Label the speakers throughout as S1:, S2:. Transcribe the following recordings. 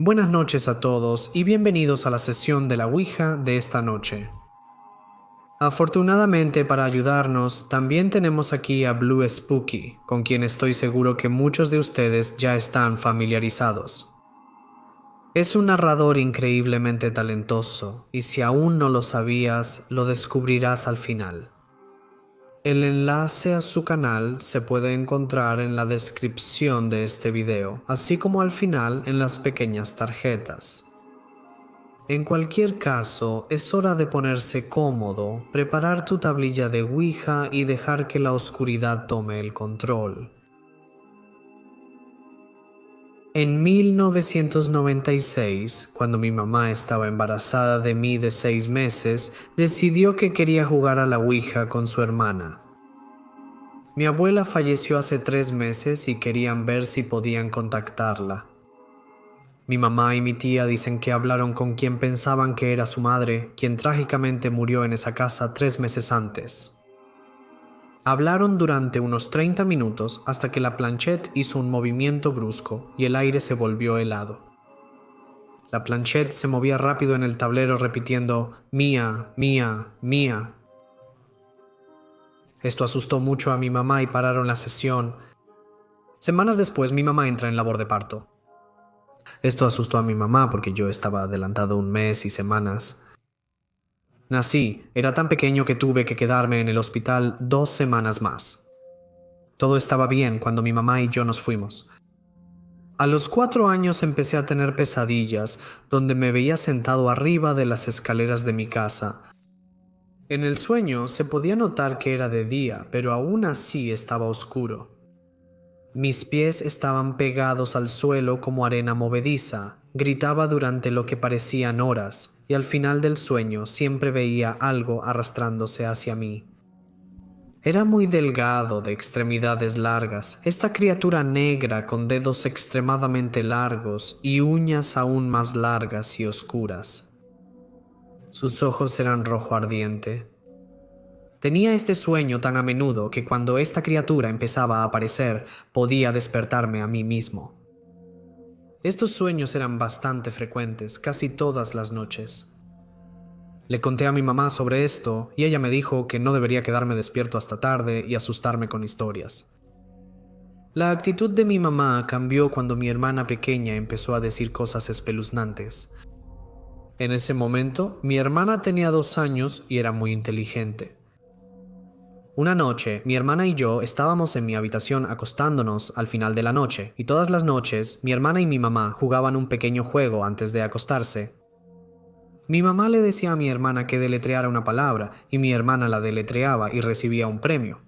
S1: Buenas noches a todos y bienvenidos a la sesión de la Ouija de esta noche. Afortunadamente para ayudarnos, también tenemos aquí a Blue Spooky, con quien estoy seguro que muchos de ustedes ya están familiarizados. Es un narrador increíblemente talentoso, y si aún no lo sabías, lo descubrirás al final. El enlace a su canal se puede encontrar en la descripción de este video, así como al final en las pequeñas tarjetas. En cualquier caso, es hora de ponerse cómodo, preparar tu tablilla de Ouija y dejar que la oscuridad tome el control. En 1996, cuando mi mamá estaba embarazada de mí de 6 meses, decidió que quería jugar a la Ouija con su hermana. Mi abuela falleció hace 3 meses y querían ver si podían contactarla. Mi mamá y mi tía dicen que hablaron con quien pensaban que era su madre, quien trágicamente murió en esa casa 3 meses antes. Hablaron durante unos 30 minutos hasta que la planchette hizo un movimiento brusco y el aire se volvió helado. La planchette se movía rápido en el tablero repitiendo «Mía, mía, mía». Esto asustó mucho a mi mamá y pararon la sesión. Semanas después mi mamá entra en labor de parto. Esto asustó a mi mamá porque yo estaba adelantado 1 mes y semanas. Nací, era tan pequeño que tuve que quedarme en el hospital 2 semanas más. Todo estaba bien cuando mi mamá y yo nos fuimos. A los 4 años empecé a tener pesadillas donde me veía sentado arriba de las escaleras de mi casa. En el sueño se podía notar que era de día, pero aún así estaba oscuro. Mis pies estaban pegados al suelo como arena movediza. Gritaba durante lo que parecían horas, y al final del sueño siempre veía algo arrastrándose hacia mí. Era muy delgado, de extremidades largas, esta criatura negra con dedos extremadamente largos y uñas aún más largas y oscuras. Sus ojos eran rojo ardiente. Tenía este sueño tan a menudo que cuando esta criatura empezaba a aparecer, podía despertarme a mí mismo. Estos sueños eran bastante frecuentes, casi todas las noches. Le conté a mi mamá sobre esto y ella me dijo que no debería quedarme despierto hasta tarde y asustarme con historias. La actitud de mi mamá cambió cuando mi hermana pequeña empezó a decir cosas espeluznantes. En ese momento, mi hermana tenía 2 años y era muy inteligente. Una noche, mi hermana y yo estábamos en mi habitación acostándonos al final de la noche, y todas las noches mi hermana y mi mamá jugaban un pequeño juego antes de acostarse. Mi mamá le decía a mi hermana que deletreara una palabra, y mi hermana la deletreaba y recibía un premio.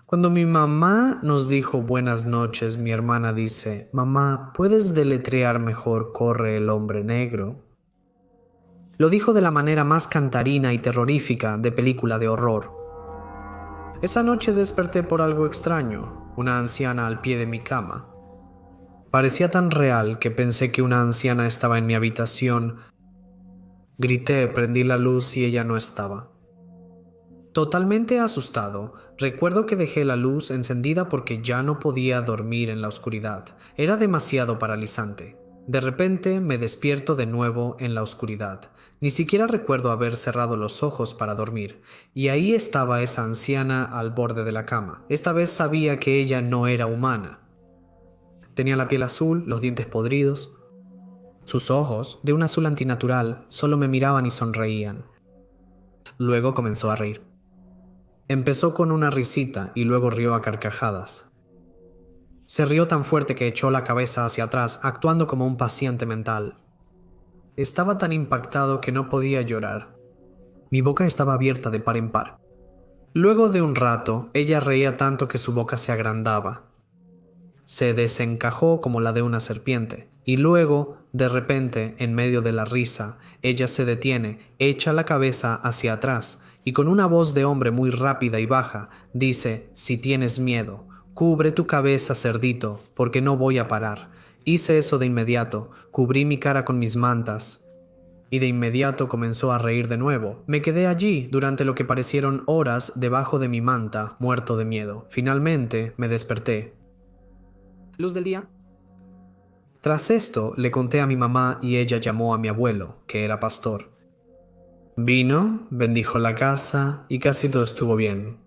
S1: Cuando mi mamá nos dijo buenas noches, mi hermana dice: «Mamá, ¿puedes deletrear mejor corre el hombre negro?». Lo dijo de la manera más cantarina y terrorífica de película de horror. Esa noche desperté por algo extraño, una anciana al pie de mi cama. Parecía tan real que pensé que una anciana estaba en mi habitación. Grité, prendí la luz y ella no estaba. Totalmente asustado, recuerdo que dejé la luz encendida porque ya no podía dormir en la oscuridad. Era demasiado paralizante. De repente me despierto de nuevo en la oscuridad. Ni siquiera recuerdo haber cerrado los ojos para dormir, y ahí estaba esa anciana al borde de la cama. Esta vez sabía que ella no era humana. Tenía la piel azul, los dientes podridos. Sus ojos, de un azul antinatural, solo me miraban y sonreían. Luego comenzó a reír. Empezó con una risita y luego rió a carcajadas. Se rió tan fuerte que echó la cabeza hacia atrás, actuando como un paciente mental. Estaba tan impactado que no podía llorar. Mi boca estaba abierta de par en par. Luego de un rato, ella reía tanto que su boca se agrandaba. Se desencajó como la de una serpiente, y luego, de repente, en medio de la risa, ella se detiene, echa la cabeza hacia atrás, y con una voz de hombre muy rápida y baja, dice: «Si tienes miedo, cubre tu cabeza, cerdito, porque no voy a parar». Hice eso de inmediato, cubrí mi cara con mis mantas, y de inmediato comenzó a reír de nuevo. Me quedé allí durante lo que parecieron horas debajo de mi manta, muerto de miedo. Finalmente me desperté. Luz del día. Tras esto, le conté a mi mamá y ella llamó a mi abuelo, que era pastor. Vino, bendijo la casa y casi todo estuvo bien.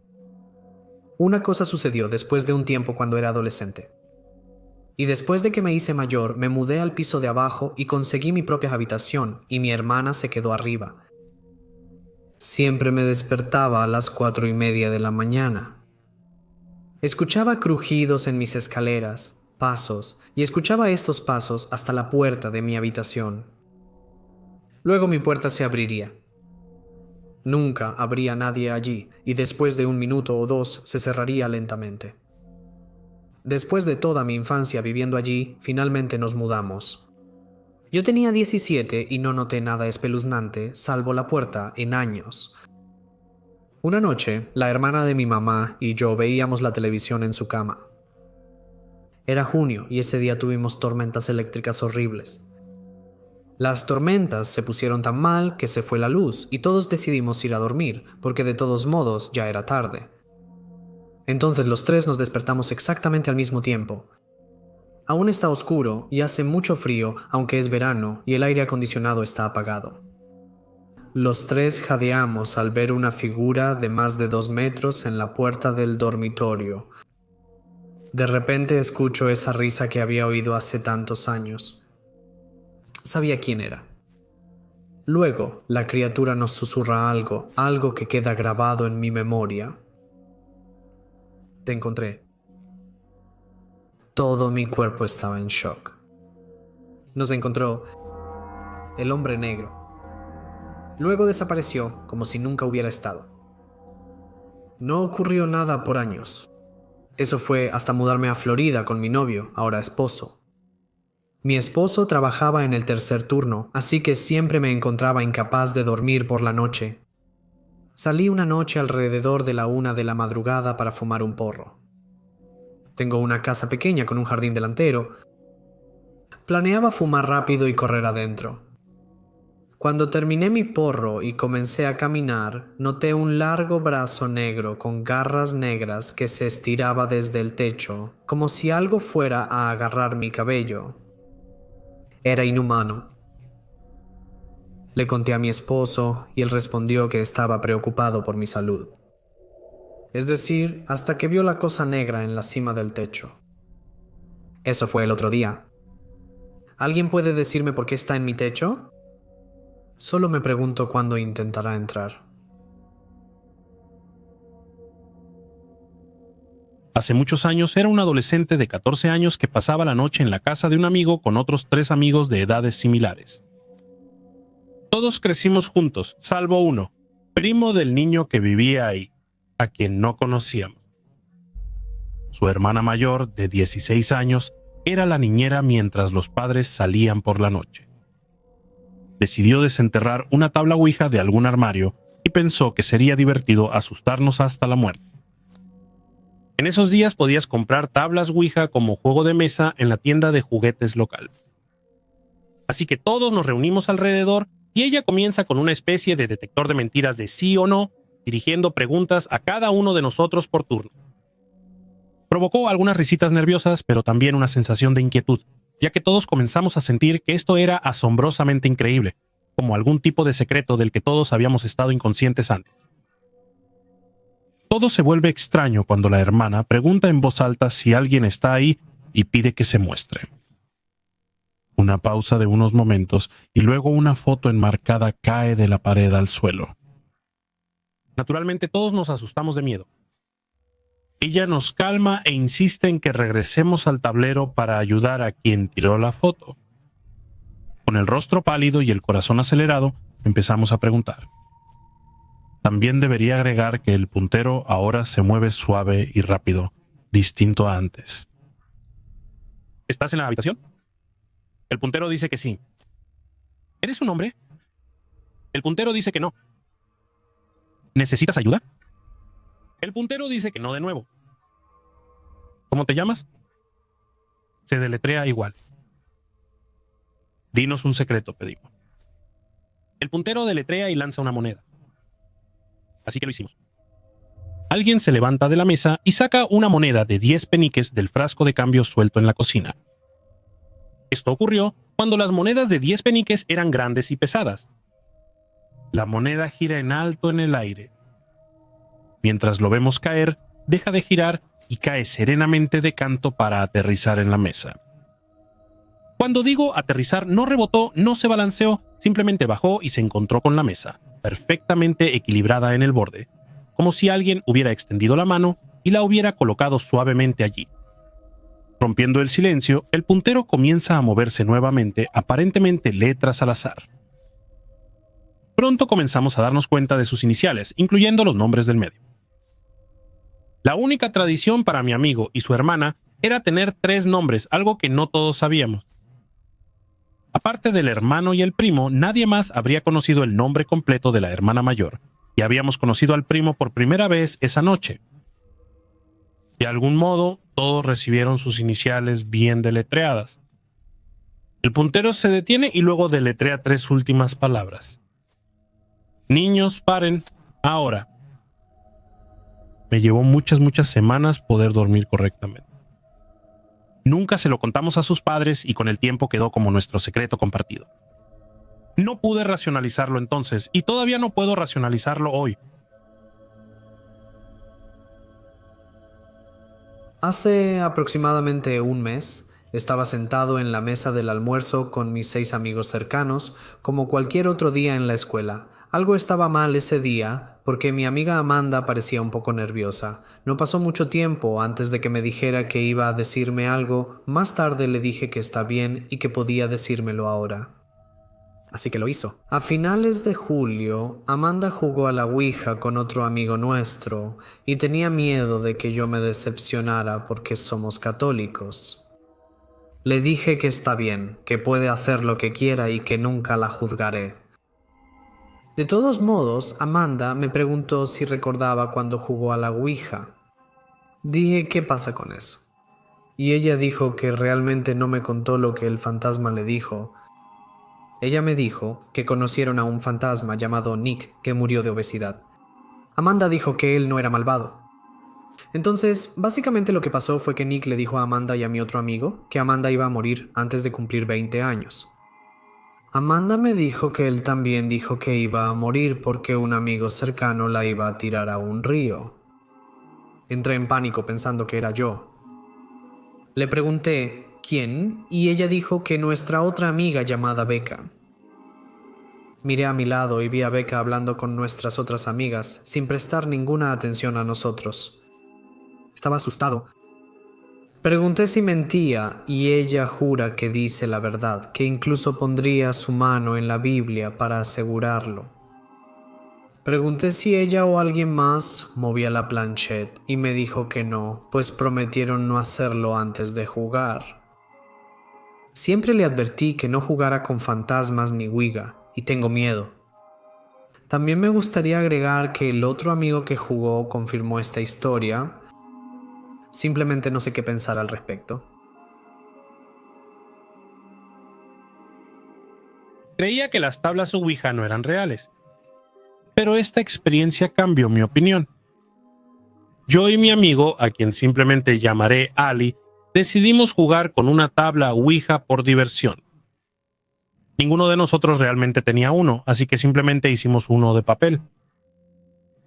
S1: Una cosa sucedió después de un tiempo cuando era adolescente. Y después de que me hice mayor, me mudé al piso de abajo y conseguí mi propia habitación, y mi hermana se quedó arriba. Siempre me despertaba a las 4:30 de la mañana. Escuchaba crujidos en mis escaleras, pasos, y escuchaba estos pasos hasta la puerta de mi habitación. Luego mi puerta se abriría. Nunca habría nadie allí, y después de 1 minuto o 2 se cerraría lentamente. Después de toda mi infancia viviendo allí, finalmente nos mudamos. Yo tenía 17 y no noté nada espeluznante, salvo la puerta, en años. Una noche, la hermana de mi mamá y yo veíamos la televisión en su cama. Era junio y ese día tuvimos tormentas eléctricas horribles. Las tormentas se pusieron tan mal que se fue la luz y todos decidimos ir a dormir, porque de todos modos ya era tarde. Entonces los tres nos despertamos exactamente al mismo tiempo. Aún está oscuro y hace mucho frío, aunque es verano y el aire acondicionado está apagado. Los tres jadeamos al ver una figura de más de 2 metros en la puerta del dormitorio. De repente escucho esa risa que había oído hace tantos años. Sabía quién era. Luego, la criatura nos susurra algo que queda grabado en mi memoria. Te encontré. Todo mi cuerpo estaba en shock. Nos encontró el hombre negro. Luego desapareció como si nunca hubiera estado. No ocurrió nada por años. Eso fue hasta mudarme a Florida con mi novio, ahora esposo. Mi esposo trabajaba en el tercer turno, así que siempre me encontraba incapaz de dormir por la noche. Salí una noche alrededor de la 1 de la madrugada para fumar un porro. Tengo una casa pequeña con un jardín delantero. Planeaba fumar rápido y correr adentro. Cuando terminé mi porro y comencé a caminar, noté un largo brazo negro con garras negras que se estiraba desde el techo, como si algo fuera a agarrar mi cabello. Era inhumano. Le conté a mi esposo y él respondió que estaba preocupado por mi salud. Es decir, hasta que vio la cosa negra en la cima del techo. Eso fue el otro día. ¿Alguien puede decirme por qué está en mi techo? Solo me pregunto cuándo intentará entrar.
S2: Hace muchos años era un adolescente de 14 años que pasaba la noche en la casa de un amigo con otros 3 amigos de edades similares. Todos crecimos juntos, salvo uno, primo del niño que vivía ahí, a quien no conocíamos. Su hermana mayor, de 16 años, era la niñera mientras los padres salían por la noche. Decidió desenterrar una tabla ouija de algún armario y pensó que sería divertido asustarnos hasta la muerte. En esos días podías comprar tablas ouija como juego de mesa en la tienda de juguetes local. Así que todos nos reunimos alrededor y ella comienza con una especie de detector de mentiras de sí o no, dirigiendo preguntas a cada uno de nosotros por turno. Provocó algunas risitas nerviosas, pero también una sensación de inquietud, ya que todos comenzamos a sentir que esto era asombrosamente increíble, como algún tipo de secreto del que todos habíamos estado inconscientes antes. Todo se vuelve extraño cuando la hermana pregunta en voz alta si alguien está ahí y pide que se muestre. Una pausa de unos momentos y luego una foto enmarcada cae de la pared al suelo. Naturalmente todos nos asustamos de miedo. Ella nos calma e insiste en que regresemos al tablero para ayudar a quien tiró la foto. Con el rostro pálido y el corazón acelerado, empezamos a preguntar. También debería agregar que el puntero ahora se mueve suave y rápido, distinto a antes. ¿Estás en la habitación? El puntero dice que sí. ¿Eres un hombre? El puntero dice que no. ¿Necesitas ayuda? El puntero dice que no de nuevo. ¿Cómo te llamas? Se deletrea igual. Dinos un secreto, pedimos. El puntero deletrea y lanza una moneda. Así que lo hicimos. Alguien se levanta de la mesa y saca una moneda de 10 peniques del frasco de cambio suelto en la cocina. Esto ocurrió cuando las monedas de 10 peniques eran grandes y pesadas. La moneda gira en alto en el aire. Mientras lo vemos caer, deja de girar y cae serenamente de canto para aterrizar en la mesa. Cuando digo aterrizar, no rebotó, no se balanceó, simplemente bajó y se encontró con la mesa, perfectamente equilibrada en el borde, como si alguien hubiera extendido la mano y la hubiera colocado suavemente allí. Rompiendo el silencio, el puntero comienza a moverse nuevamente, aparentemente letras al azar. Pronto comenzamos a darnos cuenta de sus iniciales, incluyendo los nombres del medio. La única tradición para mi amigo y su hermana era tener 3 nombres, algo que no todos sabíamos. Aparte del hermano y el primo, nadie más habría conocido el nombre completo de la hermana mayor, y habíamos conocido al primo por primera vez esa noche. De algún modo, todos recibieron sus iniciales bien deletreadas. El puntero se detiene y luego deletrea 3 últimas palabras. Niños, paren, ahora. Me llevó muchas semanas poder dormir correctamente. Nunca se lo contamos a sus padres y con el tiempo quedó como nuestro secreto compartido. No pude racionalizarlo entonces y todavía no puedo racionalizarlo hoy.
S1: Hace aproximadamente un mes, estaba sentado en la mesa del almuerzo con mis 6 amigos cercanos, como cualquier otro día en la escuela. Algo estaba mal ese día, porque mi amiga Amanda parecía un poco nerviosa. No pasó mucho tiempo antes de que me dijera que iba a decirme algo. Más tarde le dije que está bien y que podía decírmelo ahora. Así que lo hizo. A finales de julio, Amanda jugó a la Ouija con otro amigo nuestro y tenía miedo de que yo me decepcionara porque somos católicos. Le dije que está bien, que puede hacer lo que quiera y que nunca la juzgaré. De todos modos, Amanda me preguntó si recordaba cuando jugó a la Ouija. Dije, ¿qué pasa con eso? Y ella dijo que realmente no me contó lo que el fantasma le dijo. Ella me dijo que conocieron a un fantasma llamado Nick que murió de obesidad. Amanda dijo que él no era malvado. Entonces, básicamente lo que pasó fue que Nick le dijo a Amanda y a mi otro amigo que Amanda iba a morir antes de cumplir 20 años. Amanda me dijo que él también dijo que iba a morir porque un amigo cercano la iba a tirar a un río. Entré en pánico pensando que era yo. Le pregunté, ¿quién? Y ella dijo que nuestra otra amiga llamada Becca. Miré a mi lado y vi a Becca hablando con nuestras otras amigas, sin prestar ninguna atención a nosotros. Estaba asustado. Pregunté si mentía y ella jura que dice la verdad, que incluso pondría su mano en la Biblia para asegurarlo. Pregunté si ella o alguien más movía la planchette y me dijo que no, pues prometieron no hacerlo antes de jugar. Siempre le advertí que no jugara con fantasmas ni Ouija, y tengo miedo. También me gustaría agregar que el otro amigo que jugó confirmó esta historia. Simplemente no sé qué pensar al respecto.
S2: Creía que las tablas Ouija no eran reales, pero esta experiencia cambió mi opinión. Yo y mi amigo, a quien simplemente llamaré Ali, decidimos jugar con una tabla Ouija por diversión. Ninguno de nosotros realmente tenía uno, así que simplemente hicimos uno de papel.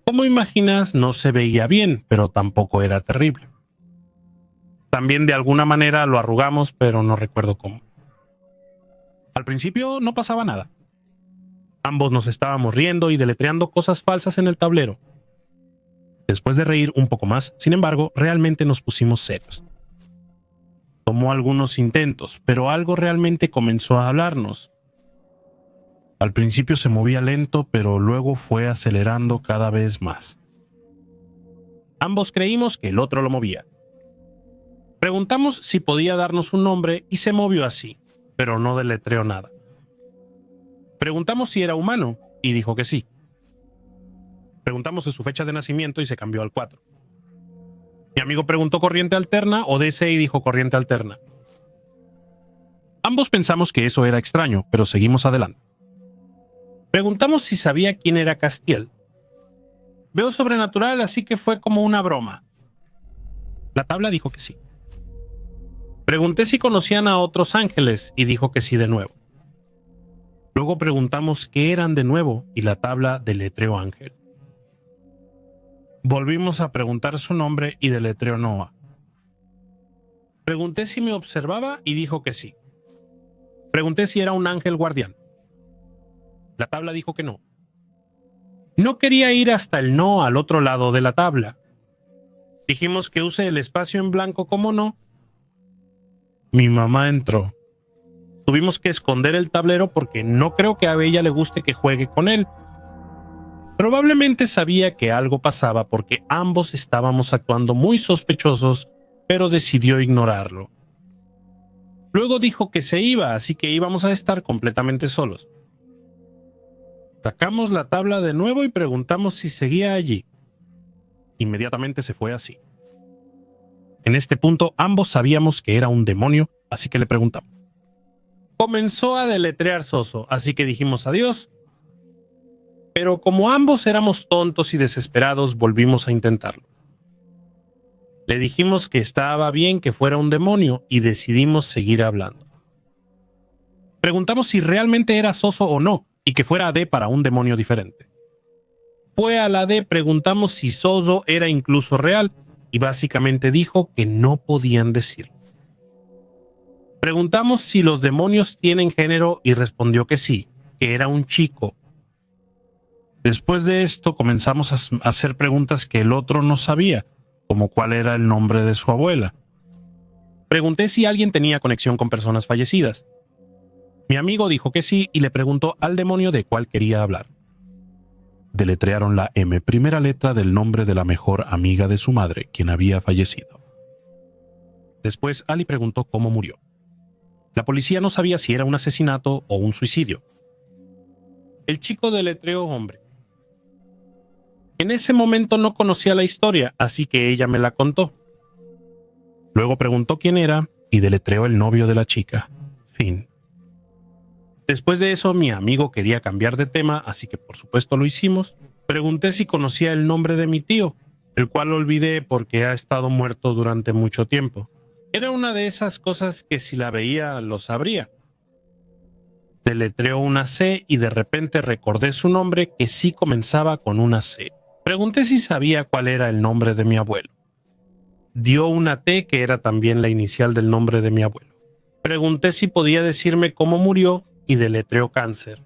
S2: Como imaginas, no se veía bien, pero tampoco era terrible. También de alguna manera lo arrugamos, pero no recuerdo cómo. Al principio no pasaba nada. Ambos nos estábamos riendo y deletreando cosas falsas en el tablero. Después de reír un poco más, sin embargo, realmente nos pusimos serios. Tomó algunos intentos, pero algo realmente comenzó a hablarnos. Al principio se movía lento, pero luego fue acelerando cada vez más. Ambos creímos que el otro lo movía. Preguntamos si podía darnos un nombre y se movió así, pero no deletreó nada. Preguntamos si era humano y dijo que sí. Preguntamos de su fecha de nacimiento y se cambió al 4. Mi amigo preguntó corriente alterna o DC y dijo corriente alterna. Ambos pensamos que eso era extraño, pero seguimos adelante. Preguntamos si sabía quién era Castiel. Veo sobrenatural, así que fue como una broma. La tabla dijo que sí. Pregunté si conocían a otros ángeles y dijo que sí de nuevo. Luego preguntamos qué eran de nuevo y la tabla deletreó ángel. Volvimos a preguntar su nombre y deletreó Noah. Pregunté si me observaba y dijo que sí. Pregunté si era un ángel guardián. La tabla dijo que no. No quería ir hasta el no al otro lado de la tabla. Dijimos que use el espacio en blanco como no. Mi mamá entró. Tuvimos que esconder el tablero porque no creo que a ella le guste que juegue con él. Probablemente sabía que algo pasaba porque ambos estábamos actuando muy sospechosos, pero decidió ignorarlo. Luego dijo que se iba, así que íbamos a estar completamente solos. Sacamos la tabla de nuevo y preguntamos si seguía allí. Inmediatamente se fue así. En este punto ambos sabíamos que era un demonio, así que le preguntamos. Comenzó a deletrear soso, así que dijimos adiós. Pero como ambos éramos tontos y desesperados, volvimos a intentarlo. Le dijimos que estaba bien que fuera un demonio y decidimos seguir hablando. Preguntamos si realmente era soso o no, y que fuera D para un demonio diferente. Fue a la D, preguntamos si soso era incluso real, y básicamente dijo que no podían decirlo. Preguntamos si los demonios tienen género y respondió que sí, que era un chico. Después de esto comenzamos a hacer preguntas que el otro no sabía, como cuál era el nombre de su abuela. Pregunté si alguien tenía conexión con personas fallecidas. Mi amigo dijo que sí y le preguntó al demonio de cuál quería hablar. Deletrearon la M, primera letra del nombre de la mejor amiga de su madre, quien había fallecido. Después Ali preguntó cómo murió. La policía no sabía si era un asesinato o un suicidio. El chico deletreó hombre. En ese momento no conocía la historia, así que ella me la contó. Luego preguntó quién era y deletreó el novio de la chica. Fin. Después de eso, mi amigo quería cambiar de tema, así que por supuesto lo hicimos. Pregunté si conocía el nombre de mi tío, el cual olvidé porque ha estado muerto durante mucho tiempo. Era una de esas cosas que si la veía lo sabría. Deletreó una C y de repente recordé su nombre que sí comenzaba con una C. Pregunté si sabía cuál era el nombre de mi abuelo. Dio una T que era también la inicial del nombre de mi abuelo. Pregunté si podía decirme cómo murió y deletreó cáncer.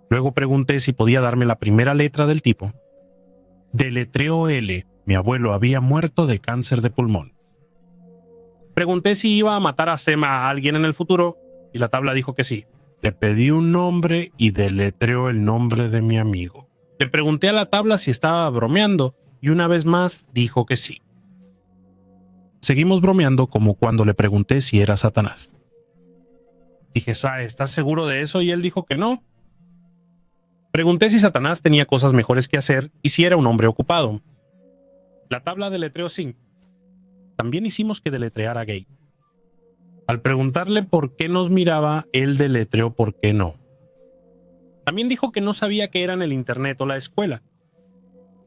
S2: Luego pregunté si podía darme la primera letra del tipo. Deletreó L. Mi abuelo había muerto de cáncer de pulmón. Pregunté si iba a matar a Sema a alguien en el futuro y la tabla dijo que sí. Le pedí un nombre y deletreó el nombre de mi amigo. Le pregunté a la tabla si estaba bromeando y una vez más dijo que sí. Seguimos bromeando como cuando le pregunté si era Satanás. Dije, ¿estás seguro de eso? Y él dijo que no. Pregunté si Satanás tenía cosas mejores que hacer y si era un hombre ocupado. La tabla deletreó sí. También hicimos que deletreara gay. Al preguntarle por qué nos miraba, él deletreó por qué no. También dijo que no sabía qué era en el internet o la escuela.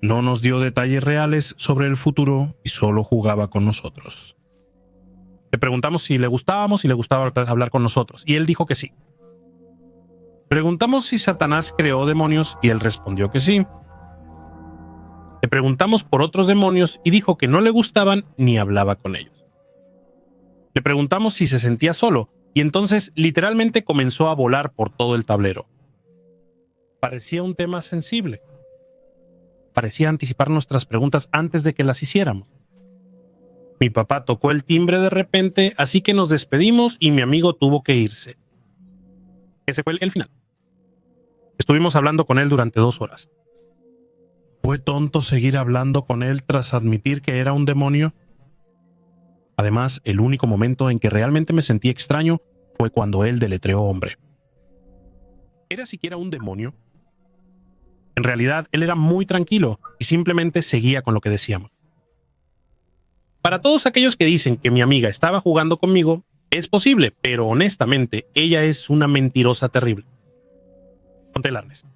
S2: No nos dio detalles reales sobre el futuro y solo jugaba con nosotros. Le preguntamos si le gustábamos y le gustaba hablar con nosotros, y él dijo que sí. Preguntamos si Satanás creó demonios y él respondió que sí. Le preguntamos por otros demonios y dijo que no le gustaban ni hablaba con ellos. Le preguntamos si se sentía solo y entonces literalmente comenzó a volar por todo el tablero. Parecía un tema sensible. Parecía anticipar nuestras preguntas antes de que las hiciéramos. Mi papá tocó el timbre de repente, así que nos despedimos y mi amigo tuvo que irse. Ese fue el final. Estuvimos hablando con él durante 2 horas. ¿Fue tonto seguir hablando con él tras admitir que era un demonio? Además, el único momento en que realmente me sentí extraño fue cuando él deletreó hombre. ¿Era siquiera un demonio? En realidad, él era muy tranquilo y simplemente seguía con lo que decíamos. Para todos aquellos que dicen que mi amiga estaba jugando conmigo, es posible, pero honestamente, ella es una mentirosa terrible. Ponte el arnés.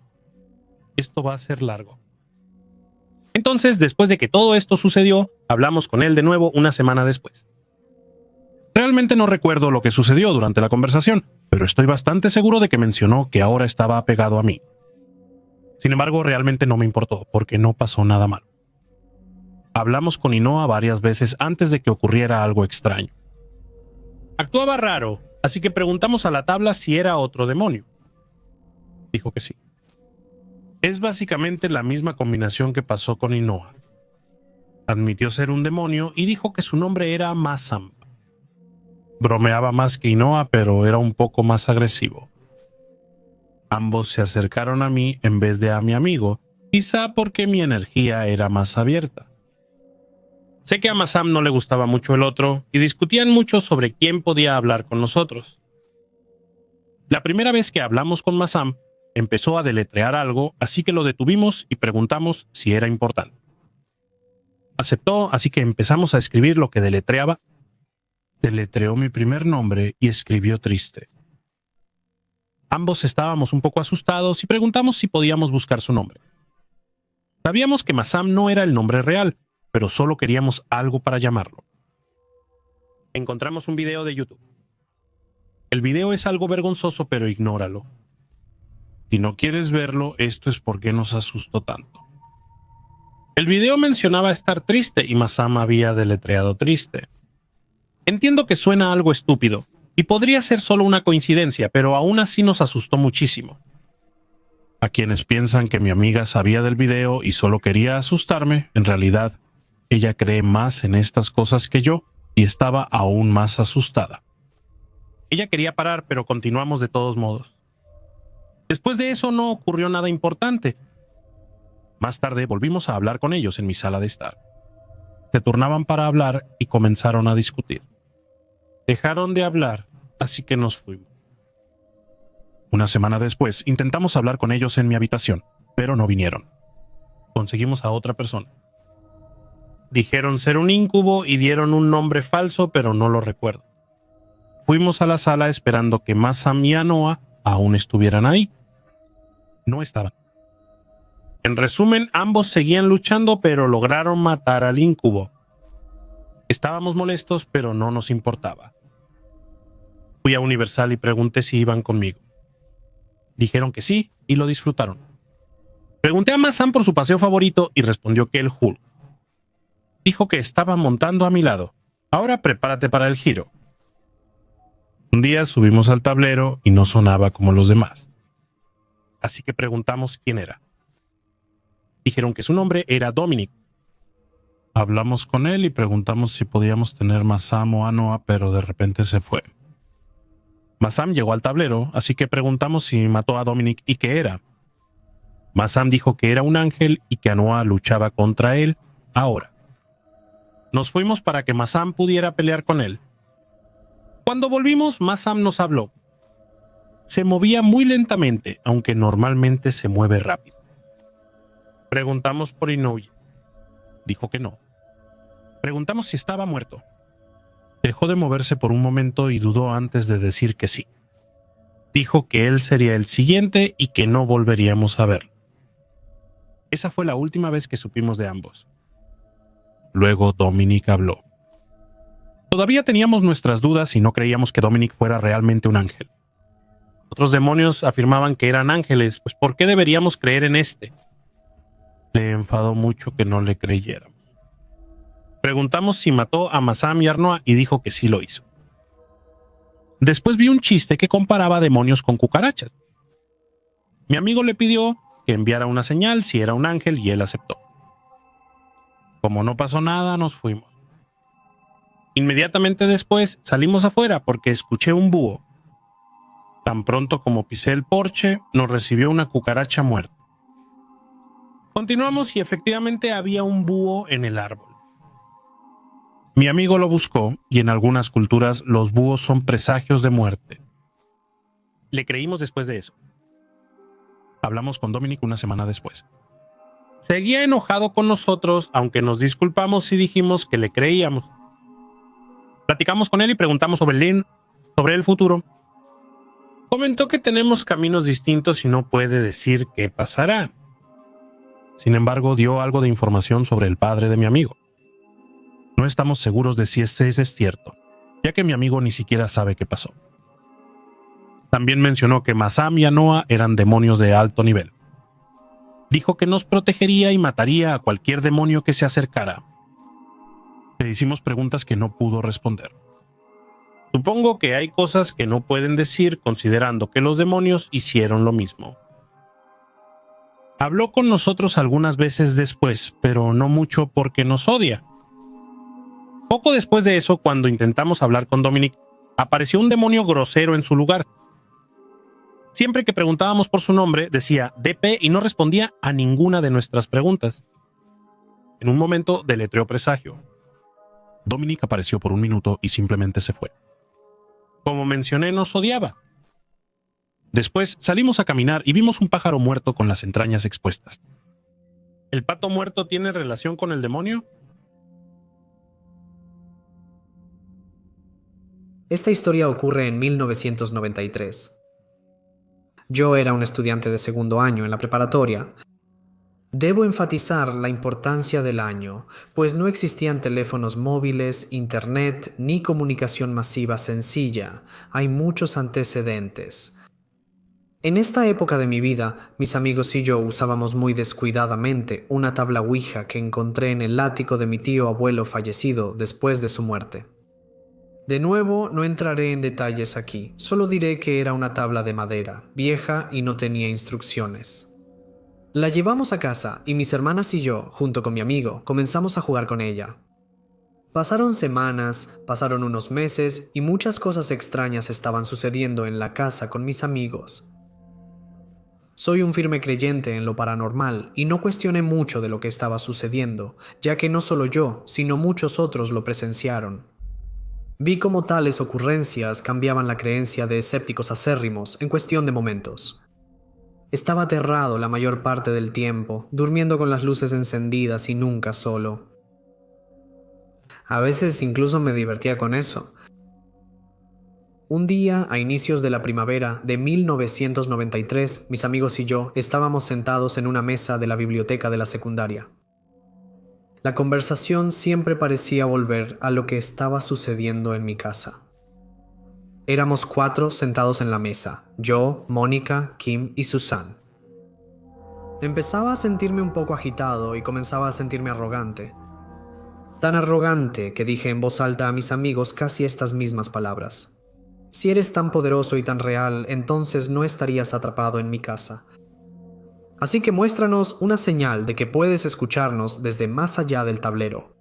S2: Esto va a ser largo. Entonces, después de que todo esto sucedió, hablamos con él de nuevo una semana después. Realmente no recuerdo lo que sucedió durante la conversación, pero estoy bastante seguro de que mencionó que ahora estaba apegado a mí. Sin embargo, realmente no me importó, porque no pasó nada malo. Hablamos con Inoa varias veces antes de que ocurriera algo extraño. Actuaba raro, así que preguntamos a la tabla si era otro demonio. Dijo que sí. Es básicamente la misma combinación que pasó con Inoa. Admitió ser un demonio y dijo que su nombre era Masam. Bromeaba más que Inoa, pero era un poco más agresivo. Ambos se acercaron a mí en vez de a mi amigo, quizá porque mi energía era más abierta. Sé que a Masam no le gustaba mucho el otro y discutían mucho sobre quién podía hablar con nosotros. La primera vez que hablamos con Masam, empezó a deletrear algo, así que lo detuvimos y preguntamos si era importante. Aceptó, así que empezamos a escribir lo que deletreaba. Deletreó mi primer nombre y escribió triste. Ambos estábamos un poco asustados y preguntamos si podíamos buscar su nombre. Sabíamos que Masam no era el nombre real, pero solo queríamos algo para llamarlo. Encontramos un video de YouTube. El video es algo vergonzoso, pero ignóralo. Si no quieres verlo, esto es porque nos asustó tanto. El video mencionaba estar triste y Masam había deletreado triste. Entiendo que suena algo estúpido, y podría ser solo una coincidencia, pero aún así nos asustó muchísimo. A quienes piensan que mi amiga sabía del video y solo quería asustarme, en realidad, ella cree más en estas cosas que yo y estaba aún más asustada. Ella quería parar, pero continuamos de todos modos. Después de eso no ocurrió nada importante. Más tarde volvimos a hablar con ellos en mi sala de estar. Se turnaban para hablar y comenzaron a discutir. Dejaron de hablar, así que nos fuimos. Una semana después intentamos hablar con ellos en mi habitación, pero no vinieron. Conseguimos a otra persona. Dijeron ser un incubo y dieron un nombre falso, pero no lo recuerdo. Fuimos a la sala esperando que Masam y Anoa aún estuvieran ahí. No estaban. En resumen, ambos seguían luchando, pero lograron matar al incubo. Estábamos molestos, pero no nos importaba. Fui a Universal y pregunté si iban conmigo. Dijeron que sí y lo disfrutaron. Pregunté a Masam por su paseo favorito y respondió que el Hulk. Dijo que estaba montando a mi lado. Ahora prepárate para el giro. Un día subimos al tablero y no sonaba como los demás. Así que preguntamos quién era. Dijeron que su nombre era Dominic. Hablamos con él y preguntamos si podíamos tener Masam o Anoa, pero de repente se fue. Masam llegó al tablero, así que preguntamos si mató a Dominic y qué era. Masam dijo que era un ángel y que Anoa luchaba contra él ahora. Nos fuimos para que Masam pudiera pelear con él. Cuando volvimos, Masam nos habló. Se movía muy lentamente, aunque normalmente se mueve rápido. Preguntamos por Inoue. Dijo que no. Preguntamos si estaba muerto. Dejó de moverse por un momento y dudó antes de decir que sí. Dijo que él sería el siguiente y que no volveríamos a verlo. Esa fue la última vez que supimos de ambos. Luego Dominic habló. Todavía teníamos nuestras dudas y no creíamos que Dominic fuera realmente un ángel. Otros demonios afirmaban que eran ángeles, pues ¿por qué deberíamos creer en este? Le enfadó mucho que no le creyéramos. Preguntamos si mató a Masam y Arnoa y dijo que sí lo hizo. Después vi un chiste que comparaba demonios con cucarachas. Mi amigo le pidió que enviara una señal si era un ángel y él aceptó. Como no pasó nada, nos fuimos. Inmediatamente después salimos afuera porque escuché un búho. Tan pronto como pisé el porche, nos recibió una cucaracha muerta. Continuamos y efectivamente había un búho en el árbol. Mi amigo lo buscó y en algunas culturas los búhos son presagios de muerte. Le creímos después de eso. Hablamos con Dominic una semana después. Seguía enojado con nosotros, aunque nos disculpamos y dijimos que le creíamos. Platicamos con él y preguntamos sobre el futuro. Comentó que tenemos caminos distintos y no puede decir qué pasará. Sin embargo, dio algo de información sobre el padre de mi amigo. No estamos seguros de si ese es cierto. ya que mi amigo ni siquiera sabe qué pasó. También mencionó que Masam y Anoa eran demonios de alto nivel. Dijo que nos protegería y mataría a cualquier demonio que se acercara. Le hicimos preguntas que no pudo responder. Supongo que hay cosas que no pueden decir considerando que los demonios hicieron lo mismo. Habló con nosotros algunas veces después, pero no mucho porque nos odia. Poco después de eso, cuando intentamos hablar con Dominic, apareció un demonio grosero en su lugar. Siempre que preguntábamos por su nombre, decía DP y no respondía a ninguna de nuestras preguntas. En un momento deletreó presagio. Dominic apareció por un minuto y simplemente se fue. Como mencioné, nos odiaba. Después salimos a caminar y vimos un pájaro muerto con las entrañas expuestas. ¿El pato muerto tiene relación con el demonio?
S1: Esta historia ocurre en 1993. Yo era un estudiante de segundo año en la preparatoria. Debo enfatizar la importancia del año, pues no existían teléfonos móviles, internet ni comunicación masiva sencilla. Hay muchos antecedentes. En esta época de mi vida, mis amigos y yo usábamos muy descuidadamente una tabla Ouija que encontré en el ático de mi tío abuelo fallecido después de su muerte. De nuevo, no entraré en detalles aquí, solo diré que era una tabla de madera, vieja y no tenía instrucciones. La llevamos a casa y mis hermanas y yo, junto con mi amigo, comenzamos a jugar con ella. Pasaron semanas, pasaron unos meses y muchas cosas extrañas estaban sucediendo en la casa con mis amigos. Soy un firme creyente en lo paranormal y no cuestioné mucho de lo que estaba sucediendo, ya que no solo yo, sino muchos otros lo presenciaron. Vi cómo tales ocurrencias cambiaban la creencia de escépticos acérrimos en cuestión de momentos. Estaba aterrado la mayor parte del tiempo, durmiendo con las luces encendidas y nunca solo. A veces incluso me divertía con eso. Un día, a inicios de la primavera de 1993, mis amigos y yo estábamos sentados en una mesa de la biblioteca de la secundaria. La conversación siempre parecía volver a lo que estaba sucediendo en mi casa. Éramos 4 sentados en la mesa, yo, Mónica, Kim y Susan. Empezaba a sentirme un poco agitado y comenzaba a sentirme arrogante. Tan arrogante que dije en voz alta a mis amigos casi estas mismas palabras. Si eres tan poderoso y tan real, entonces no estarías atrapado en mi casa. Así que muéstranos una señal de que puedes escucharnos desde más allá del tablero.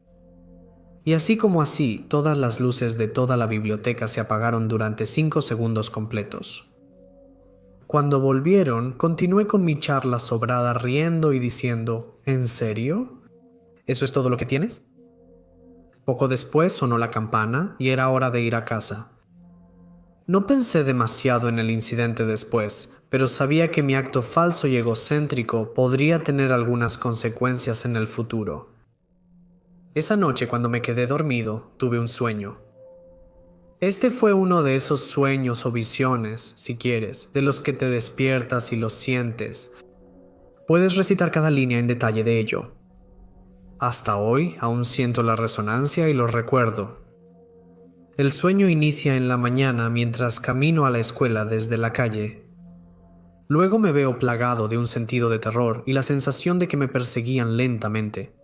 S1: Y así como así, todas las luces de toda la biblioteca se apagaron durante 5 segundos completos. Cuando volvieron, continué con mi charla sobrada riendo y diciendo, ¿en serio? ¿Eso es todo lo que tienes? Poco después sonó la campana y era hora de ir a casa. No pensé demasiado en el incidente después, pero sabía que mi acto falso y egocéntrico podría tener algunas consecuencias en el futuro. Esa noche, cuando me quedé dormido, tuve un sueño. Este fue uno de esos sueños o visiones, si quieres, de los que te despiertas y los sientes. Puedes recitar cada línea en detalle de ello. Hasta hoy aún siento la resonancia y lo recuerdo. El sueño inicia en la mañana mientras camino a la escuela desde la calle. Luego me veo plagado de un sentido de terror y la sensación de que me perseguían lentamente.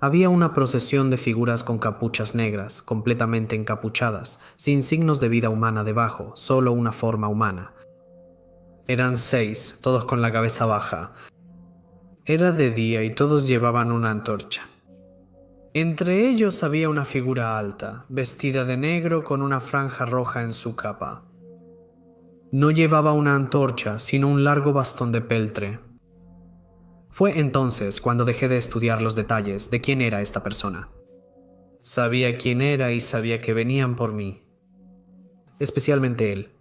S1: Había una procesión de figuras con capuchas negras, completamente encapuchadas, sin signos de vida humana debajo, solo una forma humana. Eran 6, todos con la cabeza baja. Era de día y todos llevaban una antorcha. Entre ellos había una figura alta, vestida de negro con una franja roja en su capa. No llevaba una antorcha, sino un largo bastón de peltre. Fue entonces cuando dejé de estudiar los detalles de quién era esta persona. Sabía quién era y sabía que venían por mí. Especialmente él.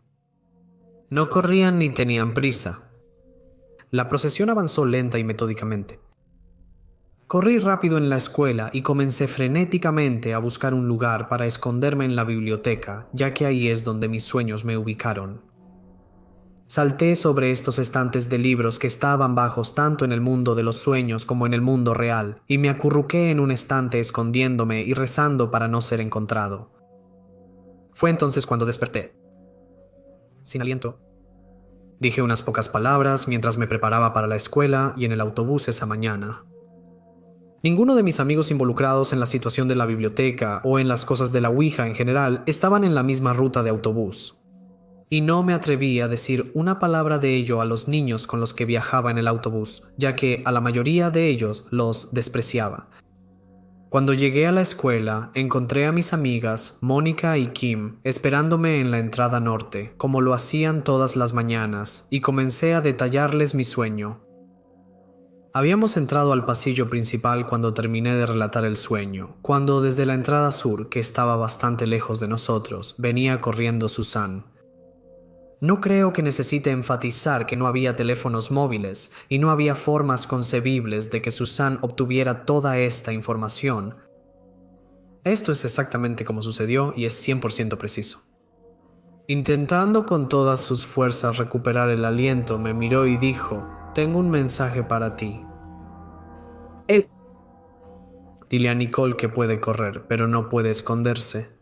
S1: No corrían ni tenían prisa. La procesión avanzó lenta y metódicamente. Corrí rápido en la escuela y comencé frenéticamente a buscar un lugar para esconderme en la biblioteca, ya que ahí es donde mis sueños me ubicaron. Salté sobre estos estantes de libros que estaban bajos tanto en el mundo de los sueños como en el mundo real, y me acurruqué en un estante escondiéndome y rezando para no ser encontrado. Fue entonces cuando desperté. Sin aliento. Dije unas pocas palabras mientras me preparaba para la escuela y en el autobús esa mañana. Ninguno de mis amigos involucrados en la situación de la biblioteca o en las cosas de la Ouija en general estaban en la misma ruta de autobús. Y no me atreví a decir una palabra de ello a los niños con los que viajaba en el autobús, ya que a la mayoría de ellos los despreciaba. Cuando llegué a la escuela, encontré a mis amigas, Mónica y Kim, esperándome en la entrada norte, como lo hacían todas las mañanas, y comencé a detallarles mi sueño. Habíamos entrado al pasillo principal cuando terminé de relatar el sueño, cuando desde la entrada sur, que estaba bastante lejos de nosotros, venía corriendo Susan. No creo que necesite enfatizar que no había teléfonos móviles y no había formas concebibles de que Susan obtuviera toda esta información. Esto es exactamente como sucedió y es 100% preciso. Intentando con todas sus fuerzas recuperar el aliento, me miró y dijo: «Tengo un mensaje para ti». Dile a Nicole que puede correr, pero no puede esconderse.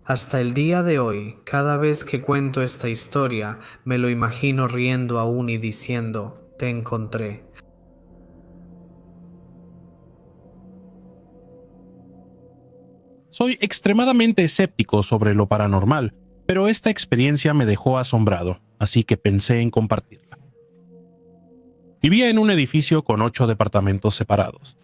S1: Hasta el día de hoy, cada vez que cuento esta historia, me lo imagino riendo aún y diciendo: «Te encontré».
S2: Soy extremadamente escéptico sobre lo paranormal, pero esta experiencia me dejó asombrado, así que pensé en compartirla. Vivía en un edificio con 8 departamentos separados.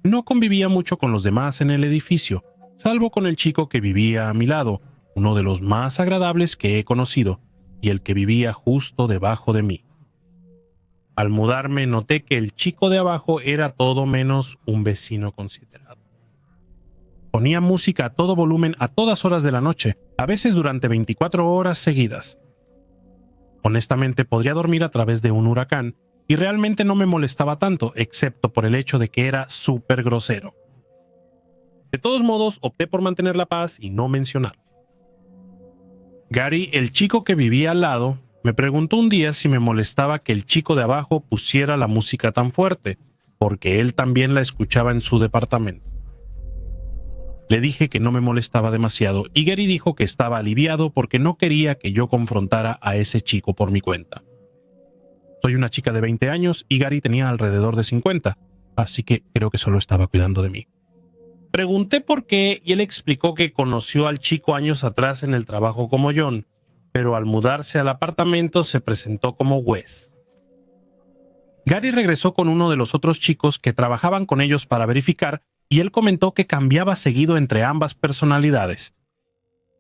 S2: No convivía mucho con los demás en el edificio, salvo con el chico que vivía a mi lado, uno de los más agradables que he conocido, y el que vivía justo debajo de mí. Al mudarme noté que el chico de abajo era todo menos un vecino considerado. Ponía música a todo volumen a todas horas de la noche, a veces durante 24 horas seguidas. Honestamente podría dormir a través de un huracán, y realmente no me molestaba tanto, excepto por el hecho de que era súper grosero. De todos modos, opté por mantener la paz y no mencionarlo. Gary, el chico que vivía al lado, me preguntó un día si me molestaba que el chico de abajo pusiera la música tan fuerte, porque él también la escuchaba en su departamento. Le dije que no me molestaba demasiado y Gary dijo que estaba aliviado porque no quería que yo confrontara a ese chico por mi cuenta. Soy una chica de 20 años y Gary tenía alrededor de 50, así que creo que solo estaba cuidando de mí. Pregunté por qué y él explicó que conoció al chico años atrás en el trabajo como John, pero al mudarse al apartamento se presentó como Wes. Gary regresó con uno de los otros chicos que trabajaban con ellos para verificar y él comentó que cambiaba seguido entre ambas personalidades.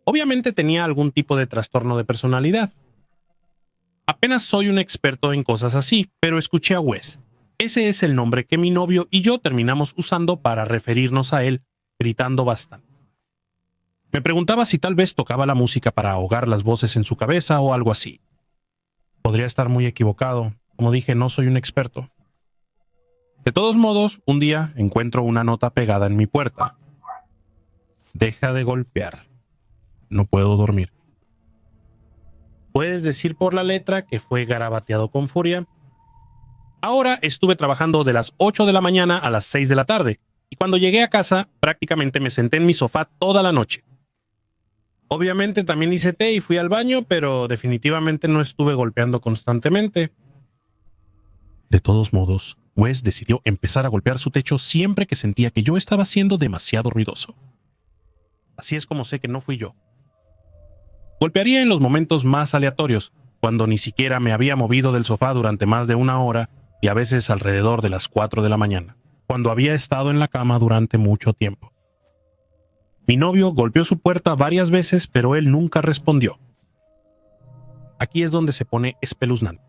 S2: Obviamente tenía algún tipo de trastorno de personalidad. Apenas soy un experto en cosas así, pero escuché a Wes. Ese es el nombre que mi novio y yo terminamos usando para referirnos a él, gritando bastante. Me preguntaba si tal vez tocaba la música para ahogar las voces en su cabeza o algo así. Podría estar muy equivocado. Como dije, no soy un experto. De todos modos, un día encuentro una nota pegada en mi puerta. Deja de golpear. No puedo dormir. ¿Puedes decir por la letra que fue garabateado con furia? Ahora estuve trabajando de las 8 de la mañana a las 6 de la tarde, y cuando llegué a casa prácticamente me senté en mi sofá toda la noche. Obviamente también hice té y fui al baño, pero definitivamente no estuve golpeando constantemente. De todos modos, Wes decidió empezar a golpear su techo siempre que sentía que yo estaba siendo demasiado ruidoso. Así es como sé que no fui yo. Golpearía en los momentos más aleatorios, cuando ni siquiera me había movido del sofá durante más de una hora y a veces alrededor de las 4 de la mañana, cuando había estado en la cama durante mucho tiempo. Mi novio golpeó su puerta varias veces, pero él nunca respondió. Aquí es donde se pone espeluznante.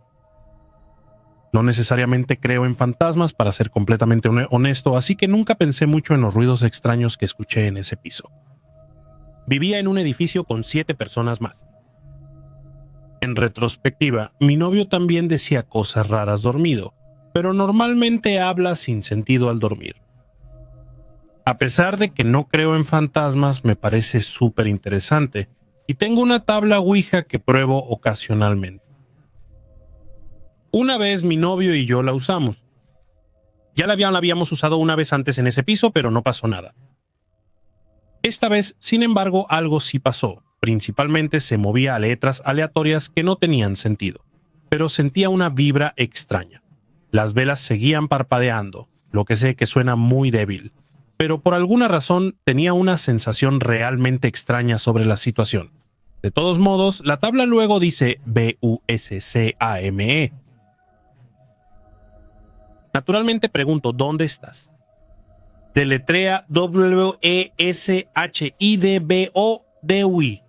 S2: No necesariamente creo en fantasmas, para ser completamente honesto, así que nunca pensé mucho en los ruidos extraños que escuché en ese piso. Vivía en un edificio con 7 personas más. En retrospectiva, mi novio también decía cosas raras dormido, pero normalmente habla sin sentido al dormir. A pesar de que no creo en fantasmas, me parece súper interesante y tengo una tabla Ouija que pruebo ocasionalmente. Una vez mi novio y yo la usamos. Ya la habíamos usado una vez antes en ese piso, pero no pasó nada. Esta vez, sin embargo, algo sí pasó. Principalmente se movía a letras aleatorias que no tenían sentido, pero sentía una vibra extraña. Las velas seguían parpadeando, lo que sé que suena muy débil, pero por alguna razón tenía una sensación realmente extraña sobre la situación. De todos modos, la tabla luego dice BUSCAME. Naturalmente pregunto, ¿dónde estás? Deletrea WESHIDBODUI.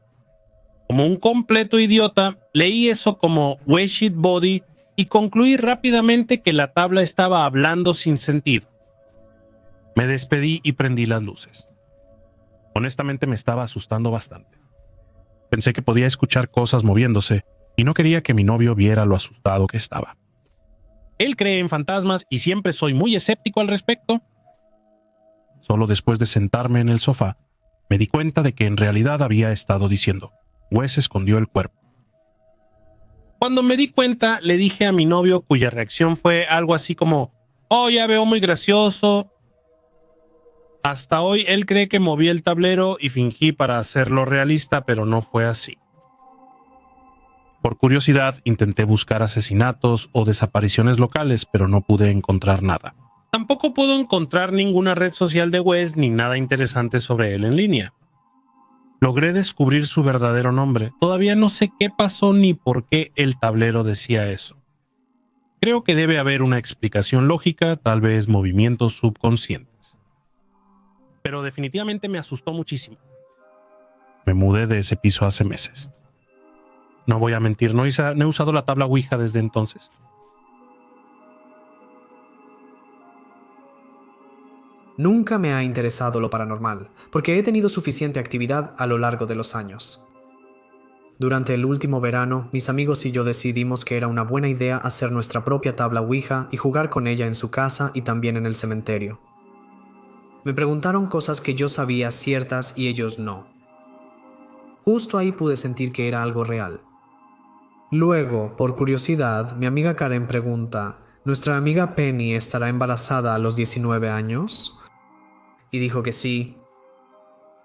S2: Como un completo idiota, leí eso como Weshit Body y concluí rápidamente que la tabla estaba hablando sin sentido. Me despedí y prendí las luces. Honestamente me estaba asustando bastante. Pensé que podía escuchar cosas moviéndose y no quería que mi novio viera lo asustado que estaba. Él cree en fantasmas y siempre soy muy escéptico al respecto. Solo después de sentarme en el sofá, me di cuenta de que en realidad había estado diciendo: Wes escondió el cuerpo. Cuando me di cuenta, le dije a mi novio, cuya reacción fue algo así como: oh, ya veo muy gracioso. Hasta hoy él cree que moví el tablero y fingí para hacerlo realista, pero no fue así. Por curiosidad, intenté buscar asesinatos o desapariciones locales, pero no pude encontrar nada. Tampoco puedo encontrar ninguna red social de Wes ni nada interesante sobre él en línea. Logré descubrir su verdadero nombre. Todavía no sé qué pasó ni por qué el tablero decía eso. Creo que debe haber una explicación lógica, tal vez movimientos subconscientes. Pero definitivamente me asustó muchísimo. Me mudé de ese piso hace meses. No voy a mentir, no he usado la tabla Ouija desde entonces.
S1: Nunca me ha interesado lo paranormal, porque he tenido suficiente actividad a lo largo de los años. Durante el último verano, mis amigos y yo decidimos que era una buena idea hacer nuestra propia tabla Ouija y jugar con ella en su casa y también en el cementerio. Me preguntaron cosas que yo sabía ciertas y ellos no. Justo ahí pude sentir que era algo real. Luego, por curiosidad, mi amiga Karen pregunta: ¿nuestra amiga Penny estará embarazada a los 19 años? Y dijo que sí.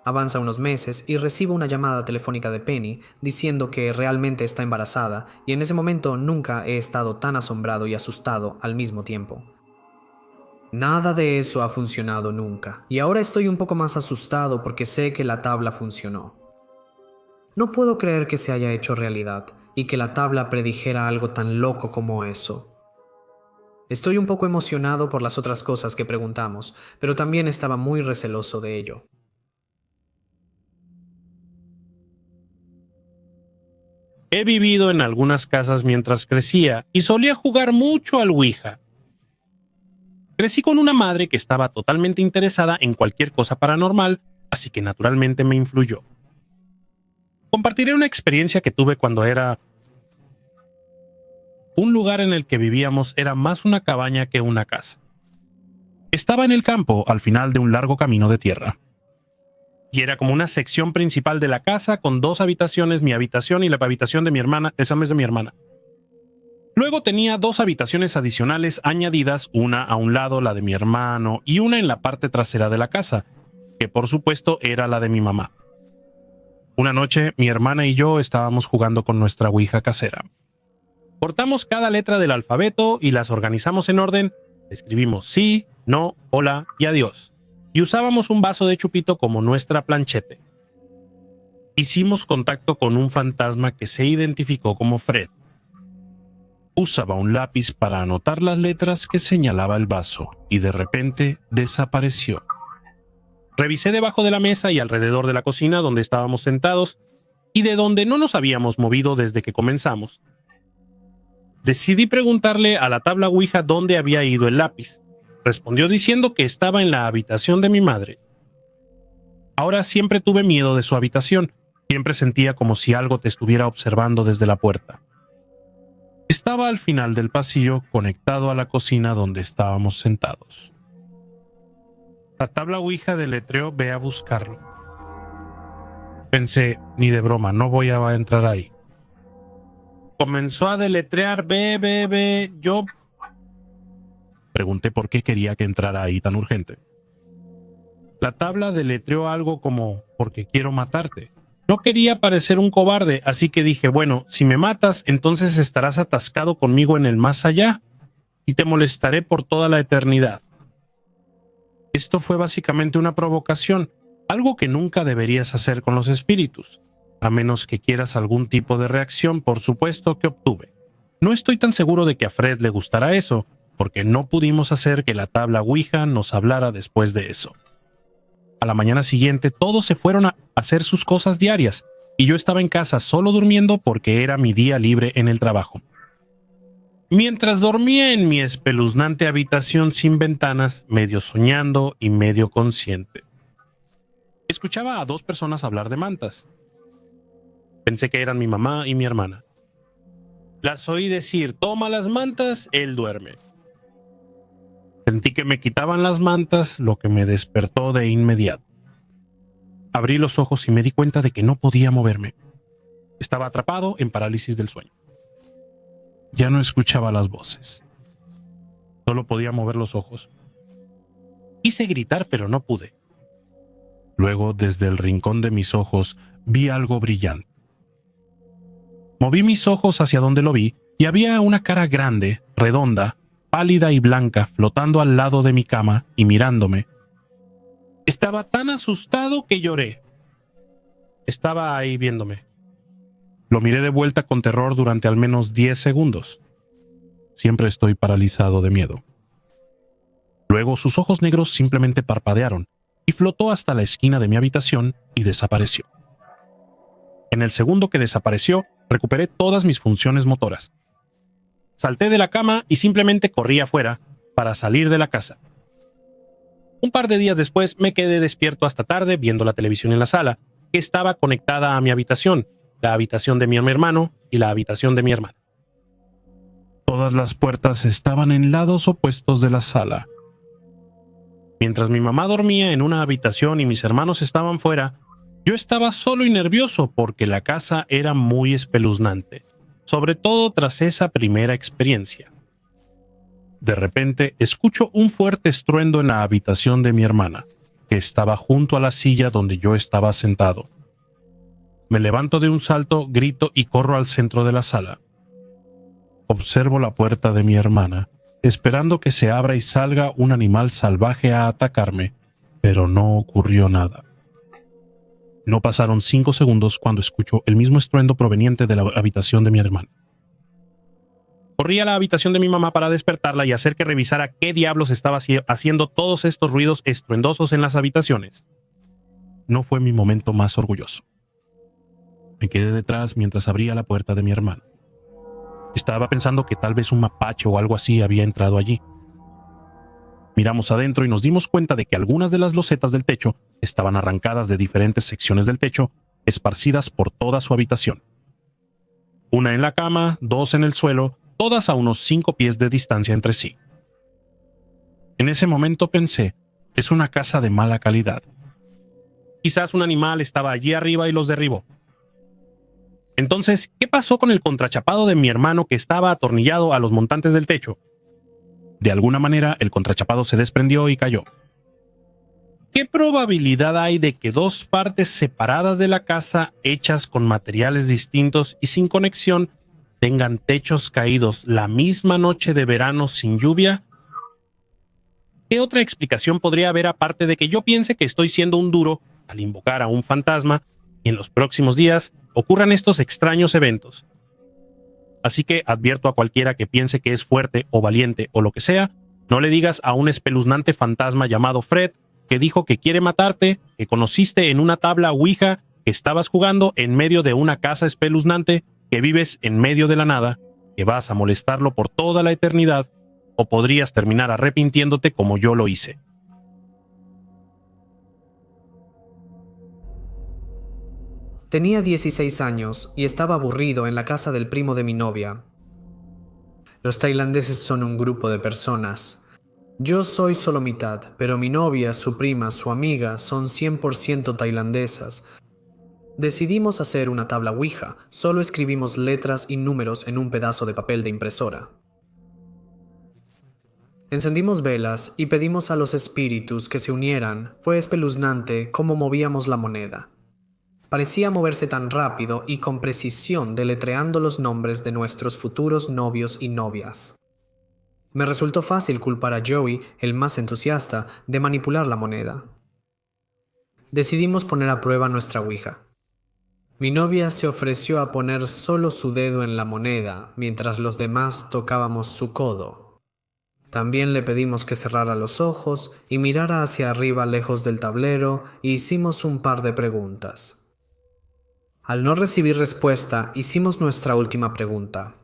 S1: Avanza unos meses y recibo una llamada telefónica de Penny diciendo que realmente está embarazada, y en ese momento nunca he estado tan asombrado y asustado al mismo tiempo. Nada de eso ha funcionado nunca, y ahora estoy un poco más asustado porque sé que la tabla funcionó. No puedo creer que se haya hecho realidad y que la tabla predijera algo tan loco como eso. Estoy un poco emocionado por las otras cosas que preguntamos, pero también estaba muy receloso de ello.
S2: He vivido en algunas casas mientras crecía y solía jugar mucho al Ouija. Crecí con una madre que estaba totalmente interesada en cualquier cosa paranormal, así que naturalmente me influyó. Compartiré una experiencia que tuve cuando era... Un lugar en el que vivíamos era más una cabaña que una casa. Estaba en el campo, al final de un largo camino de tierra. Y era como una sección principal de la casa con dos habitaciones, mi habitación y la habitación de mi hermana, esa es de mi hermana. Luego tenía dos habitaciones adicionales añadidas, una a un lado, la de mi hermano, y una en la parte trasera de la casa, que por supuesto era la de mi mamá. Una noche, mi hermana y yo estábamos jugando con nuestra Ouija casera. Cortamos cada letra del alfabeto y las organizamos en orden. Escribimos sí, no, hola y adiós. Y usábamos un vaso de chupito como nuestra planchete. Hicimos contacto con un fantasma que se identificó como Fred. Usaba un lápiz para anotar las letras que señalaba el vaso y de repente desapareció. Revisé debajo de la mesa y alrededor de la cocina donde estábamos sentados y de donde no nos habíamos movido desde que comenzamos. Decidí preguntarle a la tabla Ouija dónde había ido el lápiz. Respondió diciendo que estaba en la habitación de mi madre. Ahora siempre tuve miedo de su habitación. Siempre sentía como si algo te estuviera observando desde la puerta. Estaba al final del pasillo, conectado a la cocina donde estábamos sentados. La tabla Ouija deletreó ve a buscarlo. Pensé, ni de broma, no voy a entrar ahí. Comenzó a deletrear B. Yo pregunté por qué quería que entrara ahí tan urgente. La tabla deletreó algo como porque quiero matarte. No quería parecer un cobarde, así que dije, bueno, si me matas, entonces estarás atascado conmigo en el más allá y te molestaré por toda la eternidad. Esto fue básicamente una provocación, algo que nunca deberías hacer con los espíritus, a menos que quieras algún tipo de reacción, por supuesto que obtuve. No estoy tan seguro de que a Fred le gustara eso, porque no pudimos hacer que la tabla Ouija nos hablara después de eso. A la mañana siguiente todos se fueron a hacer sus cosas diarias, y yo estaba en casa solo durmiendo porque era mi día libre en el trabajo. Mientras dormía en mi espeluznante habitación sin ventanas, medio soñando y medio consciente, escuchaba a dos personas hablar de mantas. Pensé que eran mi mamá y mi hermana. Las oí decir, toma las mantas, él duerme. Sentí que me quitaban las mantas, lo que me despertó de inmediato. Abrí los ojos y me di cuenta de que no podía moverme. Estaba atrapado en parálisis del sueño. Ya no escuchaba las voces. Solo podía mover los ojos. Quise gritar, pero no pude. Luego, desde el rincón de mis ojos, vi algo brillante. Moví mis ojos hacia donde lo vi y había una cara grande, redonda, pálida y blanca flotando al lado de mi cama y mirándome. Estaba tan asustado que lloré. Estaba ahí viéndome. Lo miré de vuelta con terror durante al menos 10 segundos. Siempre estoy paralizado de miedo. Luego sus ojos negros simplemente parpadearon y flotó hasta la esquina de mi habitación y desapareció. En el segundo que desapareció, recuperé todas mis funciones motoras. Salté de la cama y simplemente corrí afuera para salir de la casa. Un par de días después me quedé despierto hasta tarde viendo la televisión en la sala, que estaba conectada a mi habitación, la habitación de mi hermano y la habitación de mi hermana. Todas las puertas estaban en lados opuestos de la sala. Mientras mi mamá dormía en una habitación y mis hermanos estaban fuera, yo estaba solo y nervioso porque la casa era muy espeluznante, sobre todo tras esa primera experiencia. De repente escucho un fuerte estruendo en la habitación de mi hermana, que estaba junto a la silla donde yo estaba sentado. Me levanto de un salto, grito y corro al centro de la sala. Observo la puerta de mi hermana, esperando que se abra y salga un animal salvaje a atacarme, pero no ocurrió nada. No pasaron 5 segundos cuando escucho el mismo estruendo proveniente de la habitación de mi hermana. Corrí a la habitación de mi mamá para despertarla y hacer que revisara qué diablos estaba haciendo todos estos ruidos estruendosos en las habitaciones. No fue mi momento más orgulloso. Me quedé detrás mientras abría la puerta de mi hermana. Estaba pensando que tal vez un mapache o algo así había entrado allí. Miramos adentro y nos dimos cuenta de que algunas de las losetas del techo estaban arrancadas de diferentes secciones del techo, esparcidas por toda su habitación. Una en la cama, 2 en el suelo, todas a unos 5 pies de distancia entre sí. En ese momento pensé, es una casa de mala calidad. Quizás un animal estaba allí arriba y los derribó. Entonces, ¿qué pasó con el contrachapado de mi hermano que estaba atornillado a los montantes del techo? De alguna manera, el contrachapado se desprendió y cayó. ¿Qué probabilidad hay de que 2 partes separadas de la casa, hechas con materiales distintos y sin conexión, tengan techos caídos la misma noche de verano sin lluvia? ¿Qué otra explicación podría haber aparte de que yo piense que estoy siendo un duro al invocar a un fantasma y en los próximos días ocurran estos extraños eventos? Así que advierto a cualquiera que piense que es fuerte o valiente o lo que sea, no le digas a un espeluznante fantasma llamado Fred que dijo que quiere matarte, que conociste en una tabla Ouija, que estabas jugando en medio de una casa espeluznante, que vives en medio de la nada, que vas a molestarlo por toda la eternidad, o podrías terminar arrepintiéndote como yo lo hice.
S1: Tenía 16 años y estaba aburrido en la casa del primo de mi novia. Los tailandeses son un grupo de personas. Yo soy solo mitad, pero mi novia, su prima, su amiga son 100% tailandesas. Decidimos hacer una tabla Ouija. Solo escribimos letras y números en un pedazo de papel de impresora. Encendimos velas y pedimos a los espíritus que se unieran. Fue espeluznante cómo movíamos la moneda. Parecía moverse tan rápido y con precisión, deletreando los nombres de nuestros futuros novios y novias. Me resultó fácil culpar a Joey, el más entusiasta, de manipular la moneda. Decidimos poner a prueba nuestra ouija. Mi novia se ofreció a poner solo su dedo en la moneda, mientras los demás tocábamos su codo. También le pedimos que cerrara los ojos y mirara hacia arriba lejos del tablero e hicimos un par de preguntas. Al no recibir respuesta, hicimos nuestra última pregunta.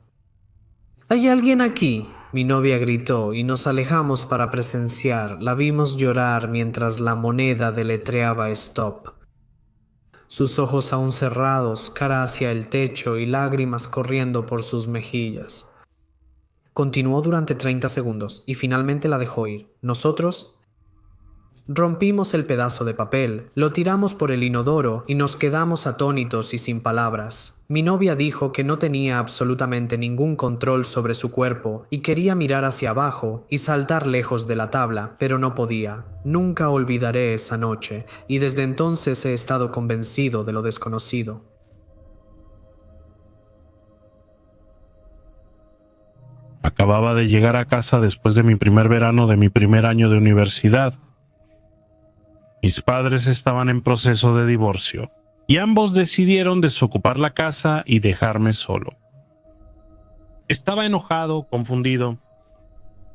S1: ¿Hay alguien aquí?, mi novia gritó y nos alejamos para presenciar. La vimos llorar mientras la moneda deletreaba stop. Sus ojos aún cerrados, cara hacia el techo y lágrimas corriendo por sus mejillas. Continuó durante 30 segundos y finalmente la dejó ir. Nosotros rompimos el pedazo de papel, lo tiramos por el inodoro y nos quedamos atónitos y sin palabras. Mi novia dijo que no tenía absolutamente ningún control sobre su cuerpo y quería mirar hacia abajo y saltar lejos de la tabla, pero no podía. Nunca olvidaré esa noche y desde entonces he estado convencido de lo desconocido.
S2: Acababa de llegar a casa después de mi primer verano de mi primer año de universidad. Mis padres estaban en proceso de divorcio y ambos decidieron desocupar la casa y dejarme solo. Estaba enojado, confundido.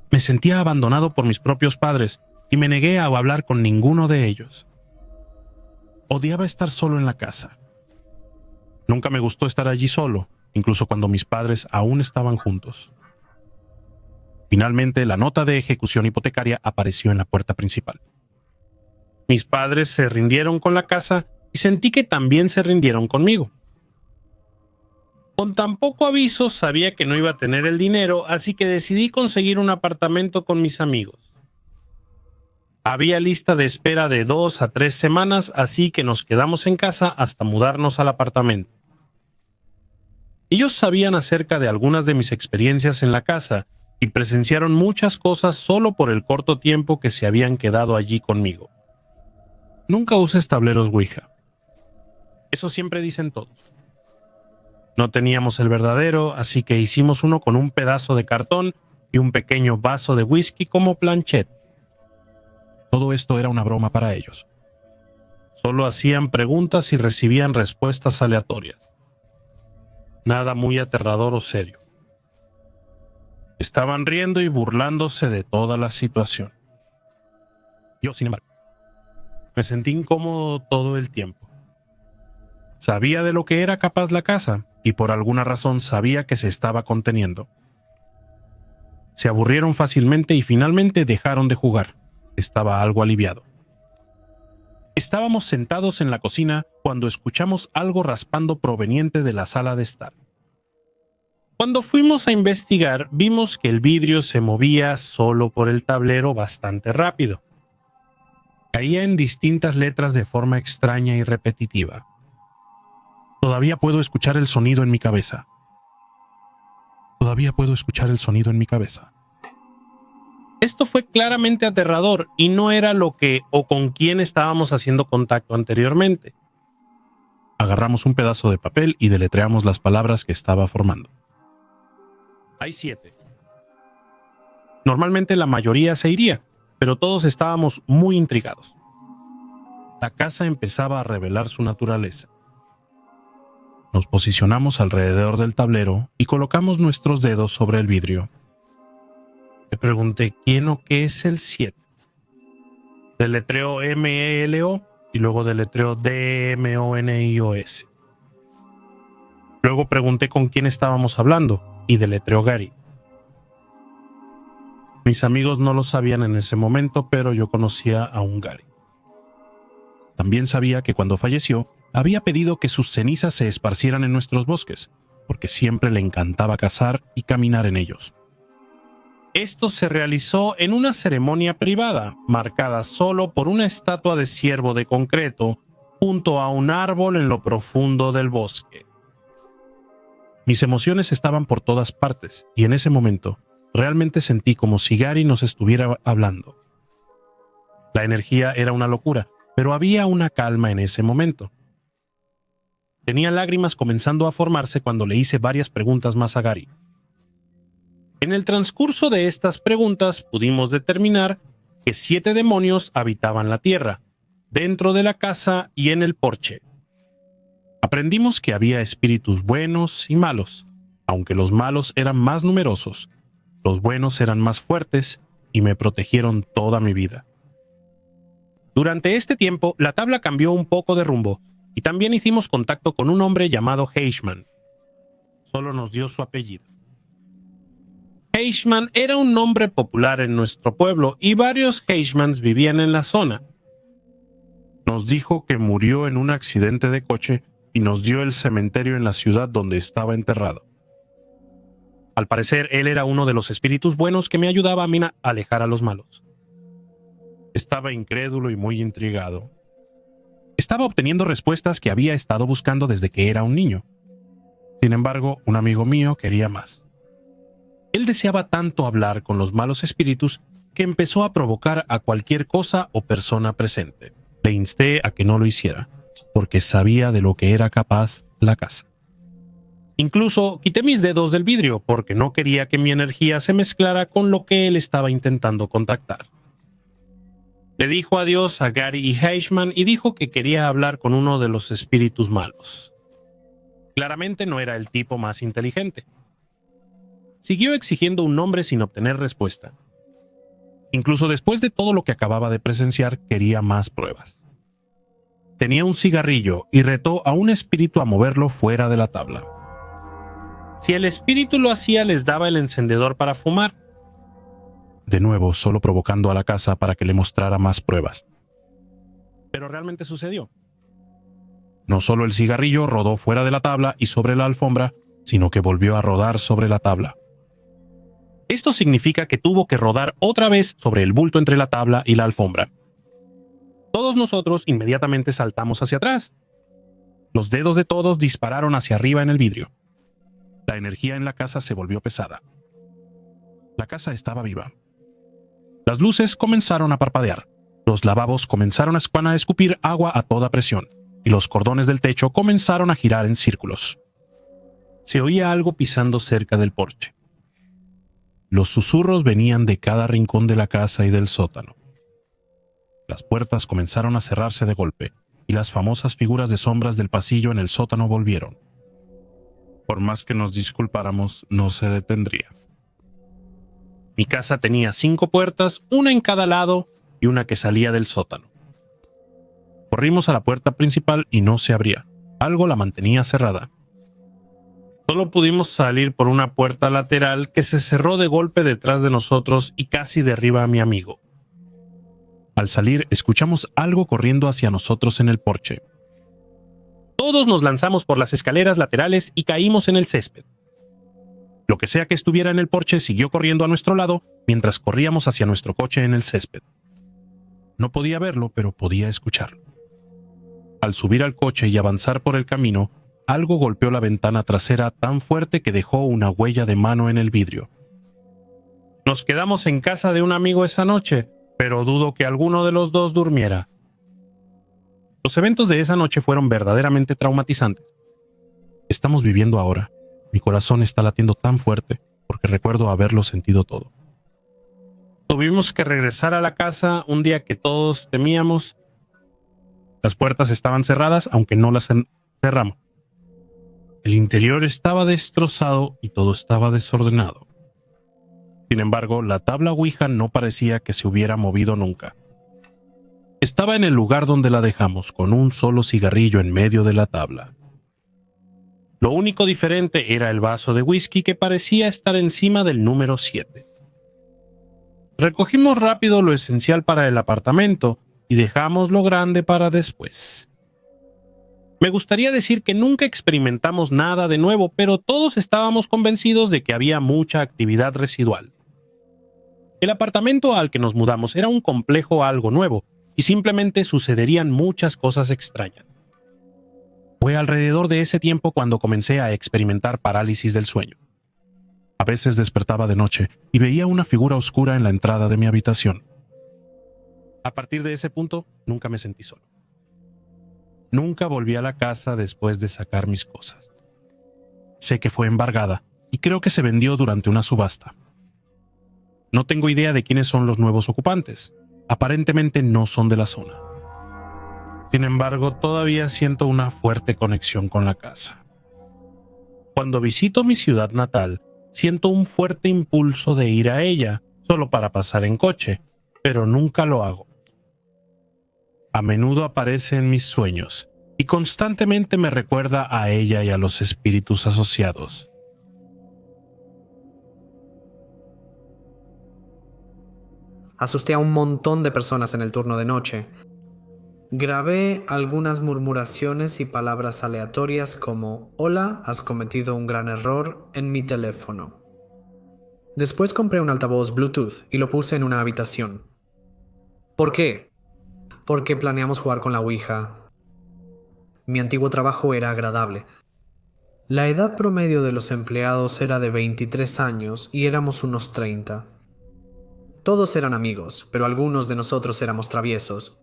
S2: Me sentía abandonado por mis propios padres y me negué a hablar con ninguno de ellos. Odiaba estar solo en la casa. Nunca me gustó estar allí solo, incluso cuando mis padres aún estaban juntos. Finalmente, la nota de ejecución hipotecaria apareció en la puerta principal. Mis padres se rindieron con la casa y sentí que también se rindieron conmigo. Con tan poco aviso sabía que no iba a tener el dinero, así que decidí conseguir un apartamento con mis amigos. Había lista de espera de 2 a 3 semanas, así que nos quedamos en casa hasta mudarnos al apartamento. Ellos sabían acerca de algunas de mis experiencias en la casa y presenciaron muchas cosas solo por el corto tiempo que se habían quedado allí conmigo. Nunca uses tableros Ouija. Eso siempre dicen todos. No teníamos el verdadero, así que hicimos uno con un pedazo de cartón y un pequeño vaso de whisky como planchette. Todo esto era una broma para ellos. Solo hacían preguntas y recibían respuestas aleatorias. Nada muy aterrador o serio. Estaban riendo y burlándose de toda la situación. Yo, sin embargo, me sentí incómodo todo el tiempo. Sabía de lo que era capaz la casa y por alguna razón sabía que se estaba conteniendo. Se aburrieron fácilmente y finalmente dejaron de jugar. Estaba algo aliviado. Estábamos sentados en la cocina cuando escuchamos algo raspando proveniente de la sala de estar. Cuando fuimos a investigar, vimos que el vidrio se movía solo por el tablero bastante rápido. Caía en distintas letras de forma extraña y repetitiva. Todavía puedo escuchar el sonido en mi cabeza. Esto fue claramente aterrador y no era lo que o con quién estábamos haciendo contacto anteriormente. Agarramos un pedazo de papel y deletreamos las palabras que estaba formando. Hay 7. Normalmente la mayoría se iría, pero todos estábamos muy intrigados. La casa empezaba a revelar su naturaleza. Nos posicionamos alrededor del tablero y colocamos nuestros dedos sobre el vidrio. Le pregunté quién o qué es el 7. Deletreo M-E-L-O y luego deletreo D-M-O-N-I-O-S. Luego pregunté con quién estábamos hablando y deletreo Gary. Mis amigos no lo sabían en ese momento, pero yo conocía a un Gary. También sabía que cuando falleció, había pedido que sus cenizas se esparcieran en nuestros bosques, porque siempre le encantaba cazar y caminar en ellos. Esto se realizó en una ceremonia privada, marcada solo por una estatua de ciervo de concreto, junto a un árbol en lo profundo del bosque. Mis emociones estaban por todas partes, y en ese momento realmente sentí como si Gary nos estuviera hablando. La energía era una locura, pero había una calma en ese momento. Tenía lágrimas comenzando a formarse cuando le hice varias preguntas más a Gary. En el transcurso de estas preguntas pudimos determinar que 7 demonios habitaban la tierra, dentro de la casa y en el porche. Aprendimos que había espíritus buenos y malos. Aunque los malos eran más numerosos, los buenos eran más fuertes y me protegieron toda mi vida. Durante este tiempo, la tabla cambió un poco de rumbo y también hicimos contacto con un hombre llamado Heishman. Solo nos dio su apellido. Heishman era un nombre popular en nuestro pueblo y varios Heishmans vivían en la zona. Nos dijo que murió en un accidente de coche y nos dio el cementerio en la ciudad donde estaba enterrado. Al parecer, él era uno de los espíritus buenos que me ayudaba a mí a alejar a los malos. Estaba incrédulo y muy intrigado. Estaba obteniendo respuestas que había estado buscando desde que era un niño. Sin embargo, un amigo mío quería más. Él deseaba tanto hablar con los malos espíritus que empezó a provocar a cualquier cosa o persona presente. Le insté a que no lo hiciera, porque sabía de lo que era capaz la casa. Incluso quité mis dedos del vidrio porque no quería que mi energía se mezclara con lo que él estaba intentando contactar. Le dijo adiós a Gary y Heishman y dijo que quería hablar con uno de los espíritus malos. Claramente no era el tipo más inteligente. Siguió exigiendo un nombre sin obtener respuesta. Incluso después de todo lo que acababa de presenciar, quería más pruebas. Tenía un cigarrillo y retó a un espíritu a moverlo fuera de la tabla. Si el espíritu lo hacía, les daba el encendedor para fumar. De nuevo, solo provocando a la casa para que le mostrara más pruebas. Pero realmente sucedió. No solo el cigarrillo rodó fuera de la tabla y sobre la alfombra, sino que volvió a rodar sobre la tabla. Esto significa que tuvo que rodar otra vez sobre el bulto entre la tabla y la alfombra. Todos nosotros inmediatamente saltamos hacia atrás. Los dedos de todos dispararon hacia arriba en el vidrio. La energía en la casa se volvió pesada. La casa estaba viva. Las luces comenzaron a parpadear. Los lavabos comenzaron a escupir agua a toda presión, y los cordones del techo comenzaron a girar en círculos. Se oía algo pisando cerca del porche. Los susurros venían de cada rincón de la casa y del sótano. Las puertas comenzaron a cerrarse de golpe, y las famosas figuras de sombras del pasillo en el sótano volvieron. Por más que nos disculpáramos, no se detendría. Mi casa tenía 5 puertas, una en cada lado y una que salía del sótano. Corrimos a la puerta principal y no se abría. Algo la mantenía cerrada. Solo pudimos salir por una puerta lateral que se cerró de golpe detrás de nosotros y casi derriba a mi amigo. Al salir, escuchamos algo corriendo hacia nosotros en el porche. Todos nos lanzamos por las escaleras laterales y caímos en el césped. Lo que sea que estuviera en el porche siguió corriendo a nuestro lado mientras corríamos hacia nuestro coche en el césped. No podía verlo, pero podía escucharlo. Al subir al coche y avanzar por el camino, algo golpeó la ventana trasera tan fuerte que dejó una huella de mano en el vidrio. Nos quedamos en casa de un amigo esa noche, pero dudo que alguno de los dos durmiera. Los eventos de esa noche fueron verdaderamente traumatizantes. Estamos viviendo ahora. Mi corazón está latiendo tan fuerte porque recuerdo haberlo sentido todo. Tuvimos que regresar a la casa un día que todos temíamos. Las puertas estaban cerradas, aunque no las cerramos. El interior estaba destrozado y todo estaba desordenado. Sin embargo, la tabla Ouija no parecía que se hubiera movido nunca. Estaba en el lugar donde la dejamos, con un solo cigarrillo en medio de la tabla. Lo único diferente era el vaso de whisky que parecía estar encima del número 7. Recogimos rápido lo esencial para el apartamento y dejamos lo grande para después. Me gustaría decir que nunca experimentamos nada de nuevo, pero todos estábamos convencidos de que había mucha actividad residual. El apartamento al que nos mudamos era un complejo algo nuevo y simplemente sucederían muchas cosas extrañas. Fue alrededor de ese tiempo cuando comencé a experimentar parálisis del sueño. A veces despertaba de noche y veía una figura oscura en la entrada de mi habitación. A partir de ese punto, nunca me sentí solo. Nunca volví a la casa después de sacar mis cosas. Sé que fue embargada y creo que se vendió durante una subasta. No tengo idea de quiénes son los nuevos ocupantes. Aparentemente no son de la zona. Sin embargo, todavía siento una fuerte conexión con la casa. Cuando visito mi ciudad natal, siento un fuerte impulso de ir a ella, solo para pasar en coche, pero nunca lo hago. A menudo aparece en mis sueños y constantemente me recuerda a ella y a los espíritus asociados.
S1: Asusté a un montón de personas en el turno de noche. Grabé algunas murmuraciones y palabras aleatorias como «Hola, has cometido un gran error» en mi teléfono. Después compré un altavoz Bluetooth y lo puse en una habitación. ¿Por qué? Porque planeamos jugar con la Ouija. Mi antiguo trabajo era agradable. La edad promedio de los empleados era de 23 años y éramos unos 30. Todos eran amigos, pero algunos de nosotros éramos traviesos.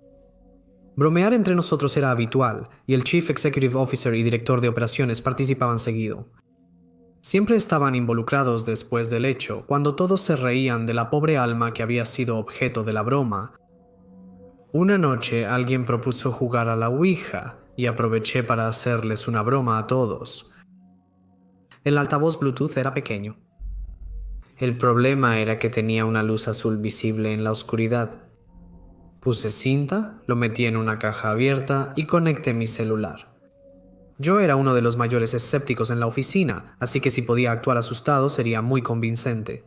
S1: Bromear entre nosotros era habitual, y el Chief Executive Officer y director de operaciones participaban seguido. Siempre estaban involucrados después del hecho, cuando todos se reían de la pobre alma que había sido objeto de la broma. Una noche alguien propuso jugar a la Ouija, y aproveché para hacerles una broma a todos. El altavoz Bluetooth era pequeño. El problema era que tenía una luz azul visible en la oscuridad. Puse cinta, lo metí en una caja abierta y conecté mi celular. Yo era uno de los mayores escépticos en la oficina, así que si podía actuar asustado sería muy convincente.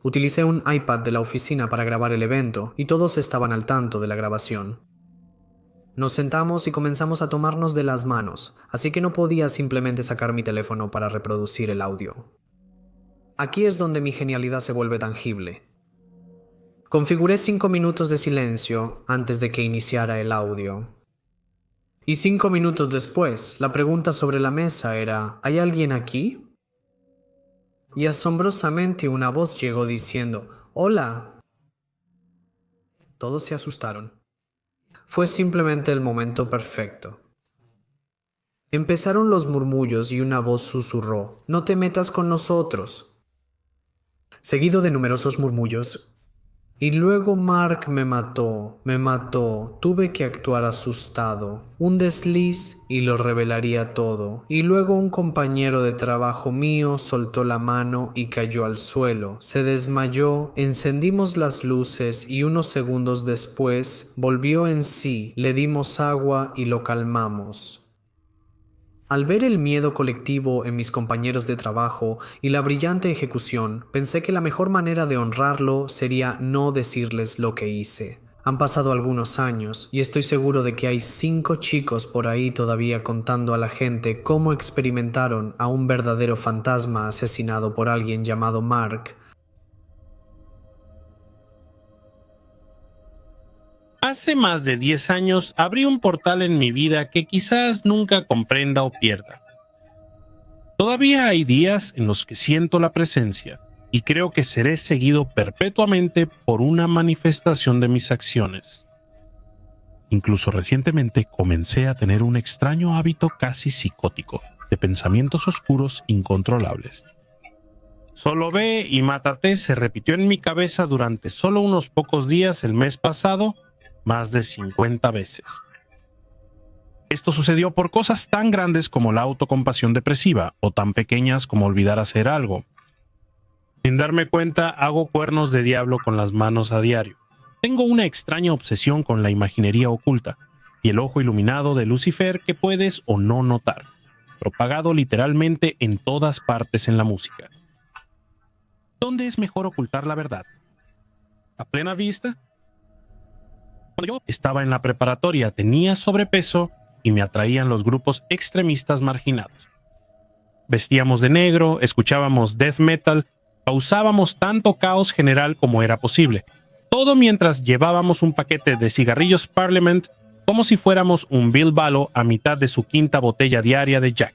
S1: Utilicé un iPad de la oficina para grabar el evento y todos estaban al tanto de la grabación. Nos sentamos y comenzamos a tomarnos de las manos, así que no podía simplemente sacar mi teléfono para reproducir el audio. Aquí es donde mi genialidad se vuelve tangible. Configuré 5 minutos de silencio antes de que iniciara el audio. Y 5 minutos después, la pregunta sobre la mesa era ¿hay alguien aquí? Y asombrosamente una voz llegó diciendo «¡Hola!». Todos se asustaron. Fue simplemente el momento perfecto. Empezaron los murmullos y una voz susurró «¡No te metas con nosotros!», seguido de numerosos murmullos. Y luego Mark me mató, tuve que actuar asustado, un desliz y lo revelaría todo. Y luego un compañero de trabajo mío soltó la mano y cayó al suelo, se desmayó, encendimos las luces y unos segundos después volvió en sí, le dimos agua y lo calmamos. Al ver el miedo colectivo en mis compañeros de trabajo y la brillante ejecución, pensé que la mejor manera de honrarlo sería no decirles lo que hice. Han pasado algunos años y estoy seguro de que hay 5 chicos por ahí todavía contando a la gente cómo experimentaron a un verdadero fantasma asesinado por alguien llamado Mark.
S2: Hace más de 10 años abrí un portal en mi vida que quizás nunca comprenda o pierda. Todavía hay días en los que siento la presencia y creo que seré seguido perpetuamente por una manifestación de mis acciones. Incluso recientemente comencé a tener un extraño hábito casi psicótico de pensamientos oscuros incontrolables. Solo ve y mátate se repitió en mi cabeza durante solo unos pocos días el mes pasado, más de 50 veces. Esto sucedió por cosas tan grandes como la autocompasión depresiva o tan pequeñas como olvidar hacer algo. Sin darme cuenta, hago cuernos de diablo con las manos a diario. Tengo una extraña obsesión con la imaginería oculta y el ojo iluminado de Lucifer que puedes o no notar, propagado literalmente en todas partes en la música. ¿Dónde es mejor ocultar la verdad? ¿A plena vista? Cuando yo estaba en la preparatoria tenía sobrepeso y me atraían los grupos extremistas marginados. Vestíamos de negro, escuchábamos death metal, causábamos tanto caos general como era posible. Todo mientras llevábamos un paquete de cigarrillos Parliament como si fuéramos un Bill Balo a mitad de su 5ª botella diaria de Jack.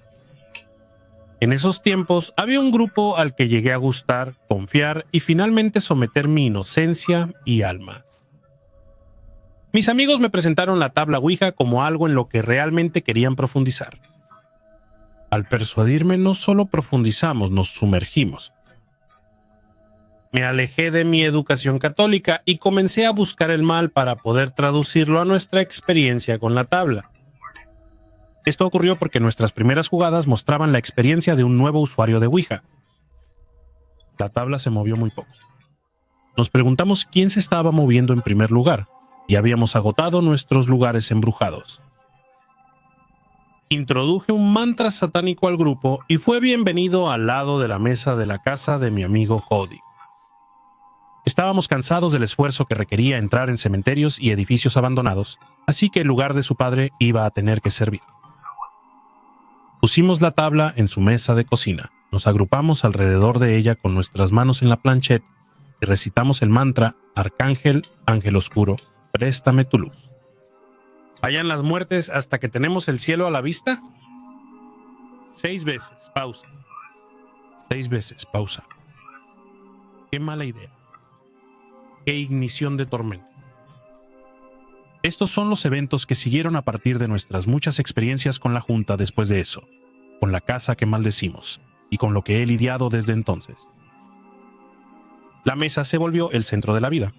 S2: En esos tiempos había un grupo al que llegué a gustar, confiar y finalmente someter mi inocencia y alma. Mis amigos me presentaron la tabla Ouija como algo en lo que realmente querían profundizar. Al persuadirme, no solo profundizamos, nos sumergimos. Me alejé de mi educación católica y comencé a buscar el mal para poder traducirlo a nuestra experiencia con la tabla. Esto ocurrió porque nuestras primeras jugadas mostraban la experiencia de un nuevo usuario de Ouija. La tabla se movió muy poco. Nos preguntamos quién se estaba moviendo en primer lugar, y habíamos agotado nuestros lugares embrujados. Introduje un mantra satánico al grupo y fue bienvenido al lado de la mesa de la casa de mi amigo Cody. Estábamos cansados del esfuerzo que requería entrar en cementerios y edificios abandonados, así que el lugar de su padre iba a tener que servir. Pusimos la tabla en su mesa de cocina, nos agrupamos alrededor de ella con nuestras manos en la planchette y recitamos el mantra Arcángel, Ángel Oscuro, préstame tu luz. ¿Vayan las muertes hasta que tenemos el cielo a la vista? 6 veces, pausa. 6 veces, pausa. Qué mala idea. Qué ignición de tormenta. Estos son los eventos que siguieron a partir de nuestras muchas experiencias con la Junta después de eso, con la casa que maldecimos y con lo que he lidiado desde entonces. La mesa se volvió el centro de la vida.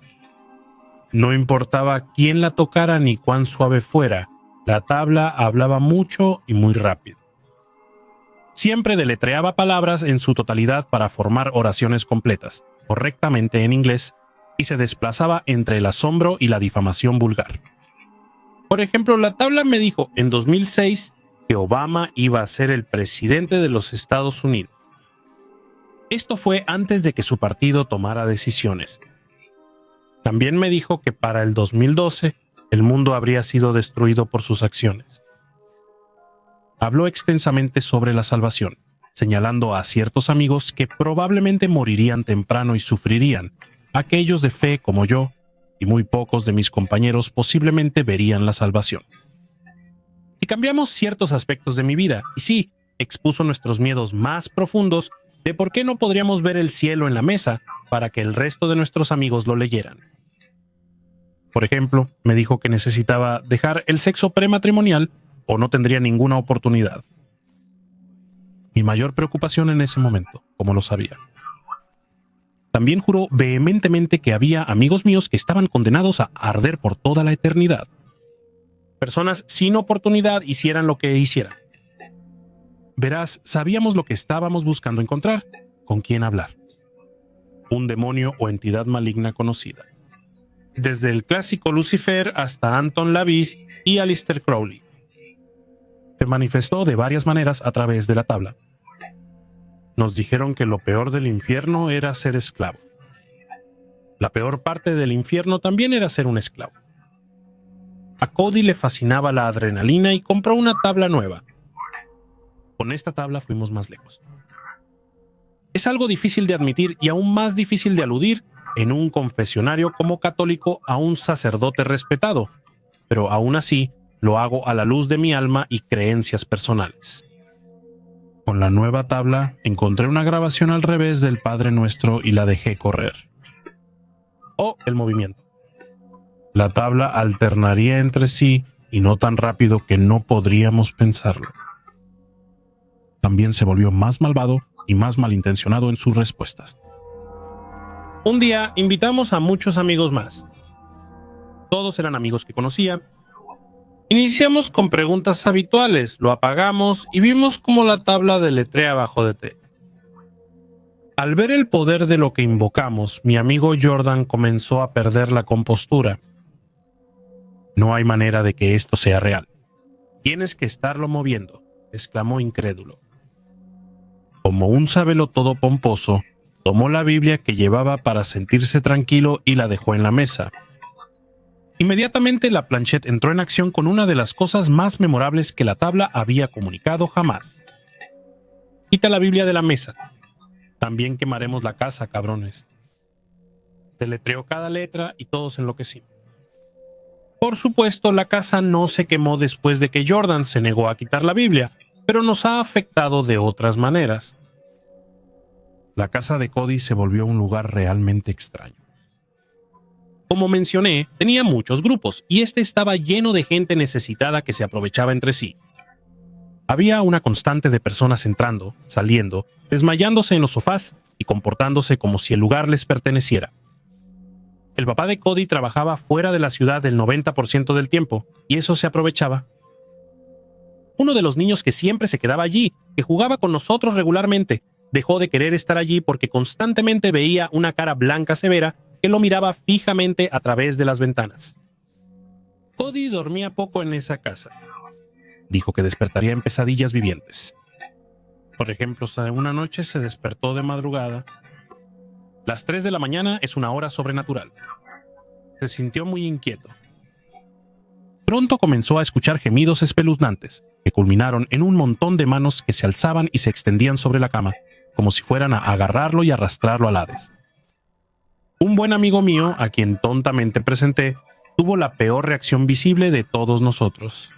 S2: No importaba quién la tocara ni cuán suave fuera, la tabla hablaba mucho y muy rápido. Siempre deletreaba palabras en su totalidad para formar oraciones completas, correctamente en inglés, y se desplazaba entre el asombro y la difamación vulgar. Por ejemplo, la tabla me dijo en 2006 que Obama iba a ser el presidente de los Estados Unidos. Esto fue antes de que su partido tomara decisiones. También me dijo que para el 2012 el mundo habría sido destruido por sus acciones. Habló extensamente sobre la salvación, señalando a ciertos amigos que probablemente morirían temprano y sufrirían. Aquellos de fe como yo, y muy pocos de mis compañeros posiblemente verían la salvación. Y cambiamos ciertos aspectos de mi vida, y sí, expuso nuestros miedos más profundos de por qué no podríamos ver el cielo en la mesa para que el resto de nuestros amigos lo leyeran. Por ejemplo, me dijo que necesitaba dejar el sexo prematrimonial o no tendría ninguna oportunidad. Mi mayor preocupación en ese momento, como lo sabía. También juró vehementemente que había amigos míos que estaban condenados a arder por toda la eternidad. Personas sin oportunidad hicieran lo que hicieran. Verás, sabíamos lo que estábamos buscando encontrar, con quién hablar. Un demonio o entidad maligna conocida. Desde el clásico Lucifer hasta Anton LaVey y Aleister Crowley. Se manifestó de varias maneras a través de la tabla. Nos dijeron que lo peor del infierno era ser esclavo. La peor parte del infierno también era ser un esclavo. A Cody le fascinaba la adrenalina y compró una tabla nueva. Con esta tabla fuimos más lejos. Es algo difícil de admitir y aún más difícil de aludir en un confesionario como católico a un sacerdote respetado, pero aún así lo hago a la luz de mi alma y creencias personales. Con la nueva tabla encontré una grabación al revés del Padre Nuestro y la dejé correr. El movimiento. La tabla alternaría entre sí y no tan rápido que no podríamos pensarlo. También se volvió más malvado y más malintencionado en sus respuestas. Un día invitamos a muchos amigos más. Todos eran amigos que conocía. Iniciamos con preguntas habituales, lo apagamos y vimos cómo la tabla deletrea abajo de T. Al ver el poder de lo que invocamos, mi amigo Jordan comenzó a perder la compostura. No hay manera de que esto sea real. Tienes que estarlo moviendo, exclamó incrédulo. Como un sabelotodo pomposo, tomó la Biblia que llevaba para sentirse tranquilo y la dejó en la mesa. Inmediatamente la planchette entró en acción con una de las cosas más memorables que la tabla había comunicado jamás. Quita la Biblia de la mesa. También quemaremos la casa, cabrones. Deletreó cada letra y todos enloquecimos. Por supuesto, la casa no se quemó después de que Jordan se negó a quitar la Biblia, pero nos ha afectado de otras maneras. La casa de Cody se volvió un lugar realmente extraño. Como mencioné, tenía muchos grupos y este estaba lleno de gente necesitada que se aprovechaba entre sí. Había una constante de personas entrando, saliendo, desmayándose en los sofás y comportándose como si el lugar les perteneciera. El papá de Cody trabajaba fuera de la ciudad el 90% del tiempo y eso se aprovechaba. Uno de los niños que siempre se quedaba allí, que jugaba con nosotros regularmente, dejó de querer estar allí porque constantemente veía una cara blanca severa que lo miraba fijamente a través de las ventanas. Cody dormía poco en esa casa. Dijo que despertaría en pesadillas vivientes. Por ejemplo, una noche se despertó de madrugada. Las 3 de la mañana es una hora sobrenatural. Se sintió muy inquieto. Pronto comenzó a escuchar gemidos espeluznantes, que culminaron en un montón de manos que se alzaban y se extendían sobre la cama, como si fueran a agarrarlo y arrastrarlo al Hades. Un buen amigo mío, a quien tontamente presenté, tuvo la peor reacción visible de todos nosotros.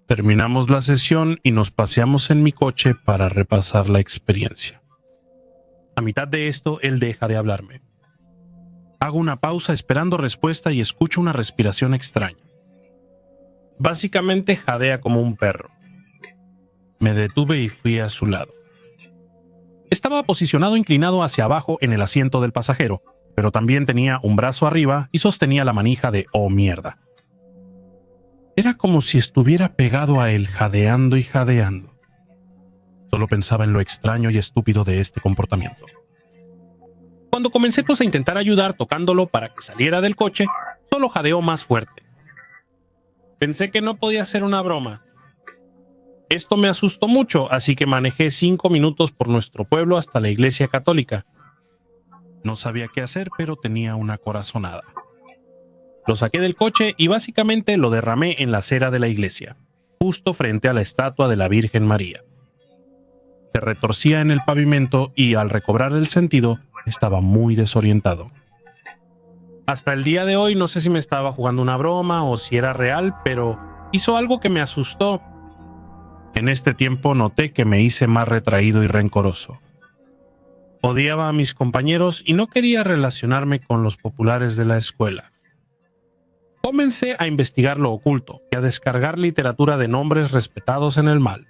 S2: Terminamos la sesión y nos paseamos en mi coche para repasar la experiencia. A mitad de esto, él deja de hablarme. Hago una pausa esperando respuesta y escucho una respiración extraña. Básicamente jadea como un perro. Me detuve y fui a su lado. Estaba posicionado inclinado hacia abajo en el asiento del pasajero, pero también tenía un brazo arriba y sostenía la manija de "oh mierda". Era como si estuviera pegado a él, jadeando y jadeando. Solo pensaba en lo extraño y estúpido de este comportamiento. Cuando comencé a intentar ayudar tocándolo para que saliera del coche, solo jadeó más fuerte. Pensé que no podía ser una broma. Esto me asustó mucho, así que manejé 5 minutos por nuestro pueblo hasta la iglesia católica. No sabía qué hacer, pero tenía una corazonada. Lo saqué del coche y básicamente lo derramé en la acera de la iglesia, justo frente a la estatua de la Virgen María. Se retorcía en el pavimento y al recobrar el sentido, estaba muy desorientado. Hasta el día de hoy no sé si me estaba jugando una broma o si era real, pero hizo algo que me asustó. En este tiempo noté que me hice más retraído y rencoroso. Odiaba a mis compañeros y no quería relacionarme con los populares de la escuela. Comencé a investigar lo oculto y a descargar literatura de nombres respetados en el mal,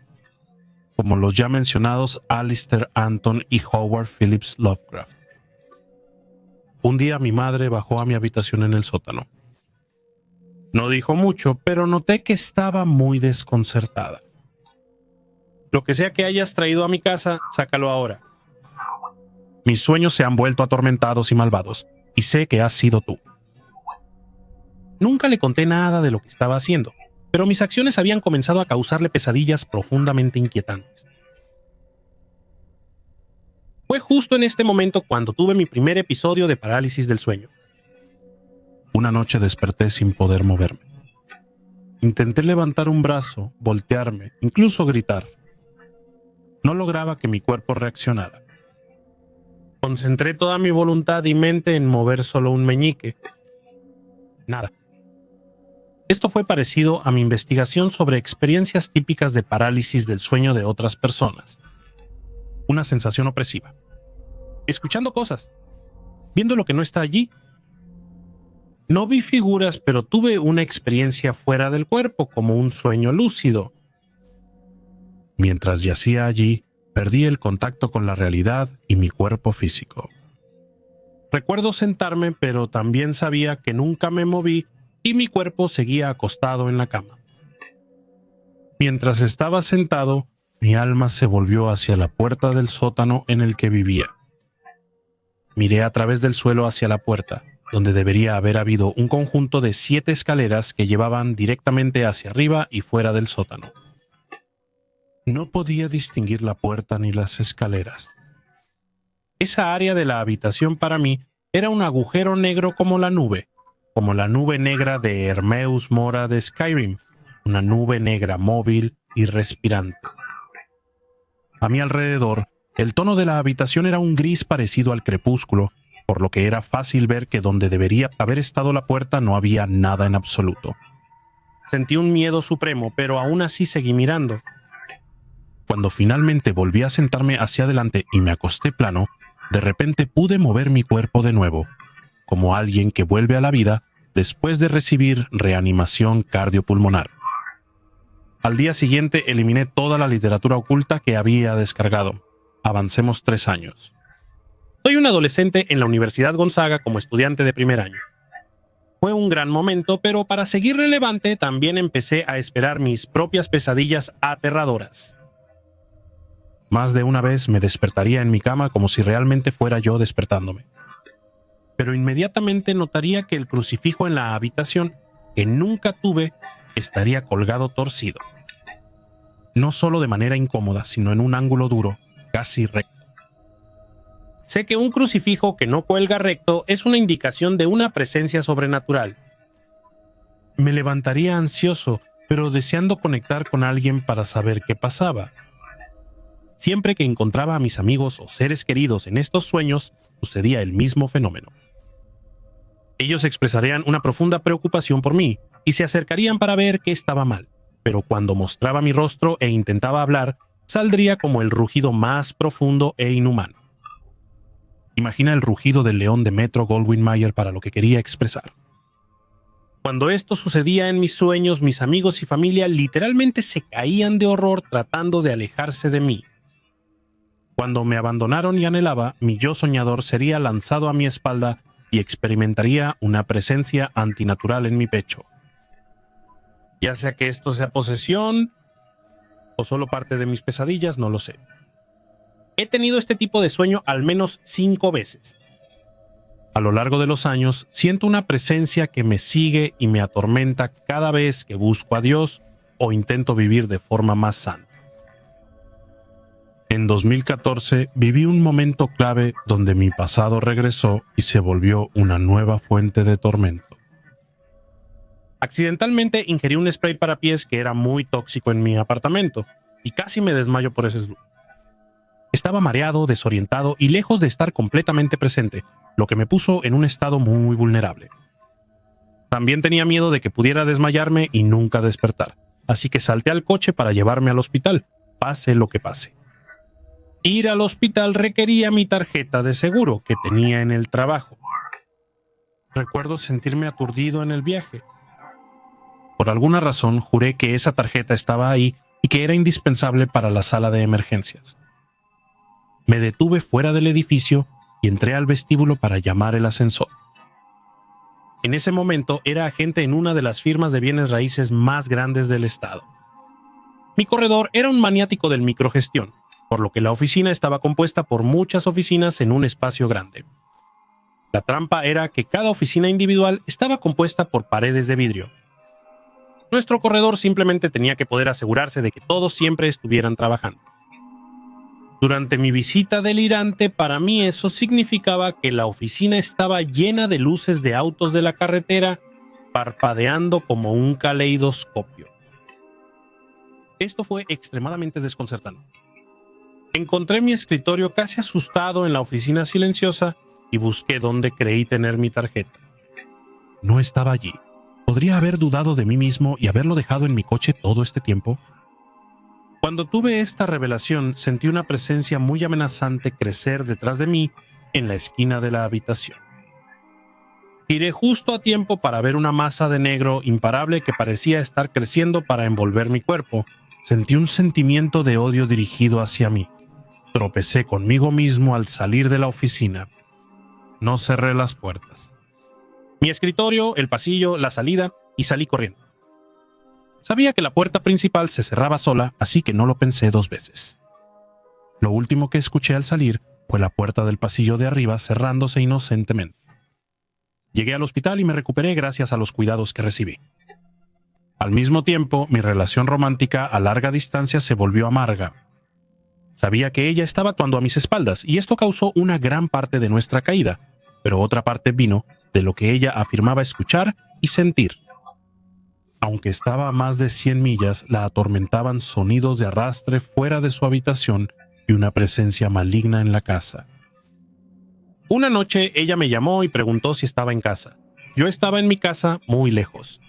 S2: como los ya mencionados Alistair Anton y Howard Phillips Lovecraft. Un día mi madre bajó a mi habitación en el sótano. No dijo mucho, pero noté que estaba muy desconcertada. Lo que sea que hayas traído a mi casa, sácalo ahora. Mis sueños se han vuelto atormentados y malvados, y sé que has sido tú. Nunca le conté nada de lo que estaba haciendo, pero mis acciones habían comenzado a causarle pesadillas profundamente inquietantes. Fue justo en este momento cuando tuve mi primer episodio de parálisis del sueño. Una noche desperté sin poder moverme. Intenté levantar un brazo, voltearme, incluso gritar. No lograba que mi cuerpo reaccionara. Concentré toda mi voluntad y mente en mover solo un meñique. Nada. Esto fue parecido a mi investigación sobre experiencias típicas de parálisis del sueño de otras personas. Una sensación opresiva. Escuchando cosas. Viendo lo que no está allí. No vi figuras, pero tuve una experiencia fuera del cuerpo, como un sueño lúcido. Mientras yacía allí, perdí el contacto con la realidad y mi cuerpo físico. Recuerdo sentarme, pero también sabía que nunca me moví y mi cuerpo seguía acostado en la cama. Mientras estaba sentado, mi alma se volvió hacia la puerta del sótano en el que vivía. Miré a través del suelo hacia la puerta, donde debería haber habido un conjunto de 7 escaleras que llevaban directamente hacia arriba y fuera del sótano. No podía distinguir la puerta ni las escaleras. Esa área de la habitación para mí era un agujero negro como la nube negra de Hermeus Mora de Skyrim, una nube negra móvil y respirante. A mi alrededor, el tono de la habitación era un gris parecido al crepúsculo, por lo que era fácil ver que donde debería haber estado la puerta no había nada en absoluto. Sentí un miedo supremo, pero aún así seguí mirando. Cuando finalmente volví a sentarme hacia adelante y me acosté plano, de repente pude mover mi cuerpo de nuevo, como alguien que vuelve a la vida después de recibir reanimación cardiopulmonar. Al día siguiente eliminé toda la literatura oculta que había descargado. Avancemos 3 años. Soy un adolescente en la Universidad Gonzaga como estudiante de primer año. Fue un gran momento, pero para seguir relevante también empecé a esperar mis propias pesadillas aterradoras. Más de una vez me despertaría en mi cama como si realmente fuera yo despertándome. Pero inmediatamente notaría que el crucifijo en la habitación, que nunca tuve, estaría colgado torcido. No solo de manera incómoda, sino en un ángulo duro, casi recto. Sé que un crucifijo que no cuelga recto es una indicación de una presencia sobrenatural. Me levantaría ansioso, pero deseando conectar con alguien para saber qué pasaba. Siempre que encontraba a mis amigos o seres queridos en estos sueños, sucedía el mismo fenómeno. Ellos expresarían una profunda preocupación por mí y se acercarían para ver qué estaba mal, pero cuando mostraba mi rostro e intentaba hablar, saldría como el rugido más profundo e inhumano. Imagina el rugido del león de Metro-Goldwyn-Mayer para lo que quería expresar. Cuando esto sucedía en mis sueños, mis amigos y familia literalmente se caían de horror tratando de alejarse de mí. Cuando me abandonaron y anhelaba, mi yo soñador sería lanzado a mi espalda y experimentaría una presencia antinatural en mi pecho. Ya sea que esto sea posesión o solo parte de mis pesadillas, no lo sé. He tenido este tipo de sueño al menos 5 veces. A lo largo de los años, siento una presencia que me sigue y me atormenta cada vez que busco a Dios o intento vivir de forma más santa. En 2014 viví un momento clave donde mi pasado regresó y se volvió una nueva fuente de tormento. Accidentalmente ingerí un spray para pies que era muy tóxico en mi apartamento y casi me desmayo por ese slug. Estaba mareado, desorientado y lejos de estar completamente presente, lo que me puso en un estado muy vulnerable. También tenía miedo de que pudiera desmayarme y nunca despertar, así que salté al coche para llevarme al hospital, pase lo que pase. Ir al hospital requería mi tarjeta de seguro que tenía en el trabajo. Recuerdo sentirme aturdido en el viaje. Por alguna razón juré que esa tarjeta estaba ahí y que era indispensable para la sala de emergencias. Me detuve fuera del edificio y entré al vestíbulo para llamar el ascensor. En ese momento era agente en una de las firmas de bienes raíces más grandes del estado. Mi corredor era un maniático del microgestión, por lo que la oficina estaba compuesta por muchas oficinas en un espacio grande. La trampa era que cada oficina individual estaba compuesta por paredes de vidrio. Nuestro corredor simplemente tenía que poder asegurarse de que todos siempre estuvieran trabajando. Durante mi visita delirante, para mí eso significaba que la oficina estaba llena de luces de autos de la carretera, parpadeando como un caleidoscopio. Esto fue extremadamente desconcertante. Encontré mi escritorio casi asustado en la oficina silenciosa y busqué donde creí tener mi tarjeta. No estaba allí. ¿Podría haber dudado de mí mismo y haberlo dejado en mi coche todo este tiempo? Cuando tuve esta revelación, sentí una presencia muy amenazante crecer detrás de mí en la esquina de la habitación. Giré justo a tiempo para ver una masa de negro imparable que parecía estar creciendo para envolver mi cuerpo. Sentí un sentimiento de odio dirigido hacia mí. Tropecé conmigo mismo al salir de la oficina. No cerré las puertas. Mi escritorio, el pasillo, la salida, y salí corriendo. Sabía que la puerta principal se cerraba sola, así que no lo pensé 2 veces. Lo último que escuché al salir fue la puerta del pasillo de arriba cerrándose inocentemente. Llegué al hospital y me recuperé gracias a los cuidados que recibí. Al mismo tiempo, mi relación romántica a larga distancia se volvió amarga. Sabía que ella estaba actuando a mis espaldas y esto causó una gran parte de nuestra caída, pero otra parte vino de lo que ella afirmaba escuchar y sentir. Aunque estaba a más de 100 millas, la atormentaban sonidos de arrastre fuera de su habitación y una presencia maligna en la casa. Una noche ella me llamó y preguntó si estaba en casa. Yo estaba en mi casa muy lejos.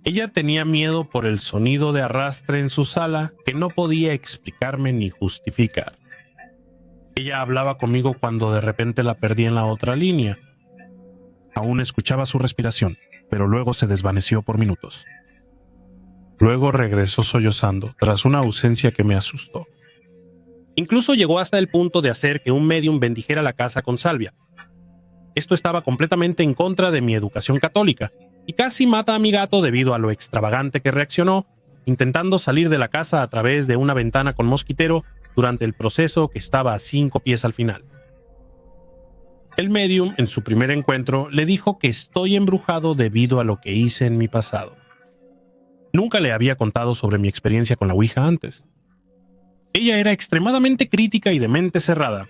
S2: Ella tenía miedo por el sonido de arrastre en su sala que no podía explicarme ni justificar. Ella hablaba conmigo cuando de repente la perdí en la otra línea. Aún escuchaba su respiración, pero luego se desvaneció por minutos. Luego regresó sollozando, tras una ausencia que me asustó. Incluso llegó hasta el punto de hacer que un médium bendijera la casa con salvia. Esto estaba completamente en contra de mi educación católica, y casi mata a mi gato debido a lo extravagante que reaccionó, intentando salir de la casa a través de una ventana con mosquitero durante el proceso que estaba a 5 pies al final. El médium, en su primer encuentro, le dijo que estoy embrujado debido a lo que hice en mi pasado. Nunca le había contado sobre mi experiencia con la Ouija antes. Ella era extremadamente crítica y de mente cerrada.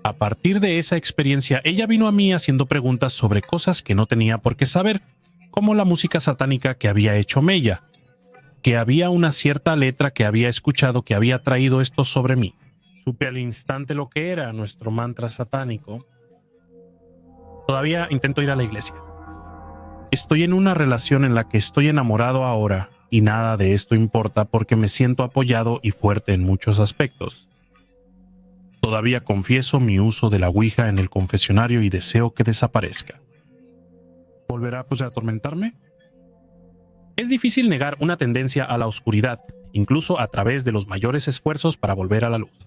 S2: A partir de esa experiencia, ella vino a mí haciendo preguntas sobre cosas que no tenía por qué saber, como la música satánica que había hecho Mella, que había una cierta letra que había escuchado que había traído esto sobre mí. Supe al instante lo que era nuestro mantra satánico. Todavía intento ir a la iglesia. Estoy en una relación en la que estoy enamorado ahora y nada de esto importa porque me siento apoyado y fuerte en muchos aspectos. Todavía confieso mi uso de la Ouija en el confesionario y deseo que desaparezca. ¿Volverá a atormentarme? Es difícil negar una tendencia a la oscuridad, incluso a través de los mayores esfuerzos para volver a la luz.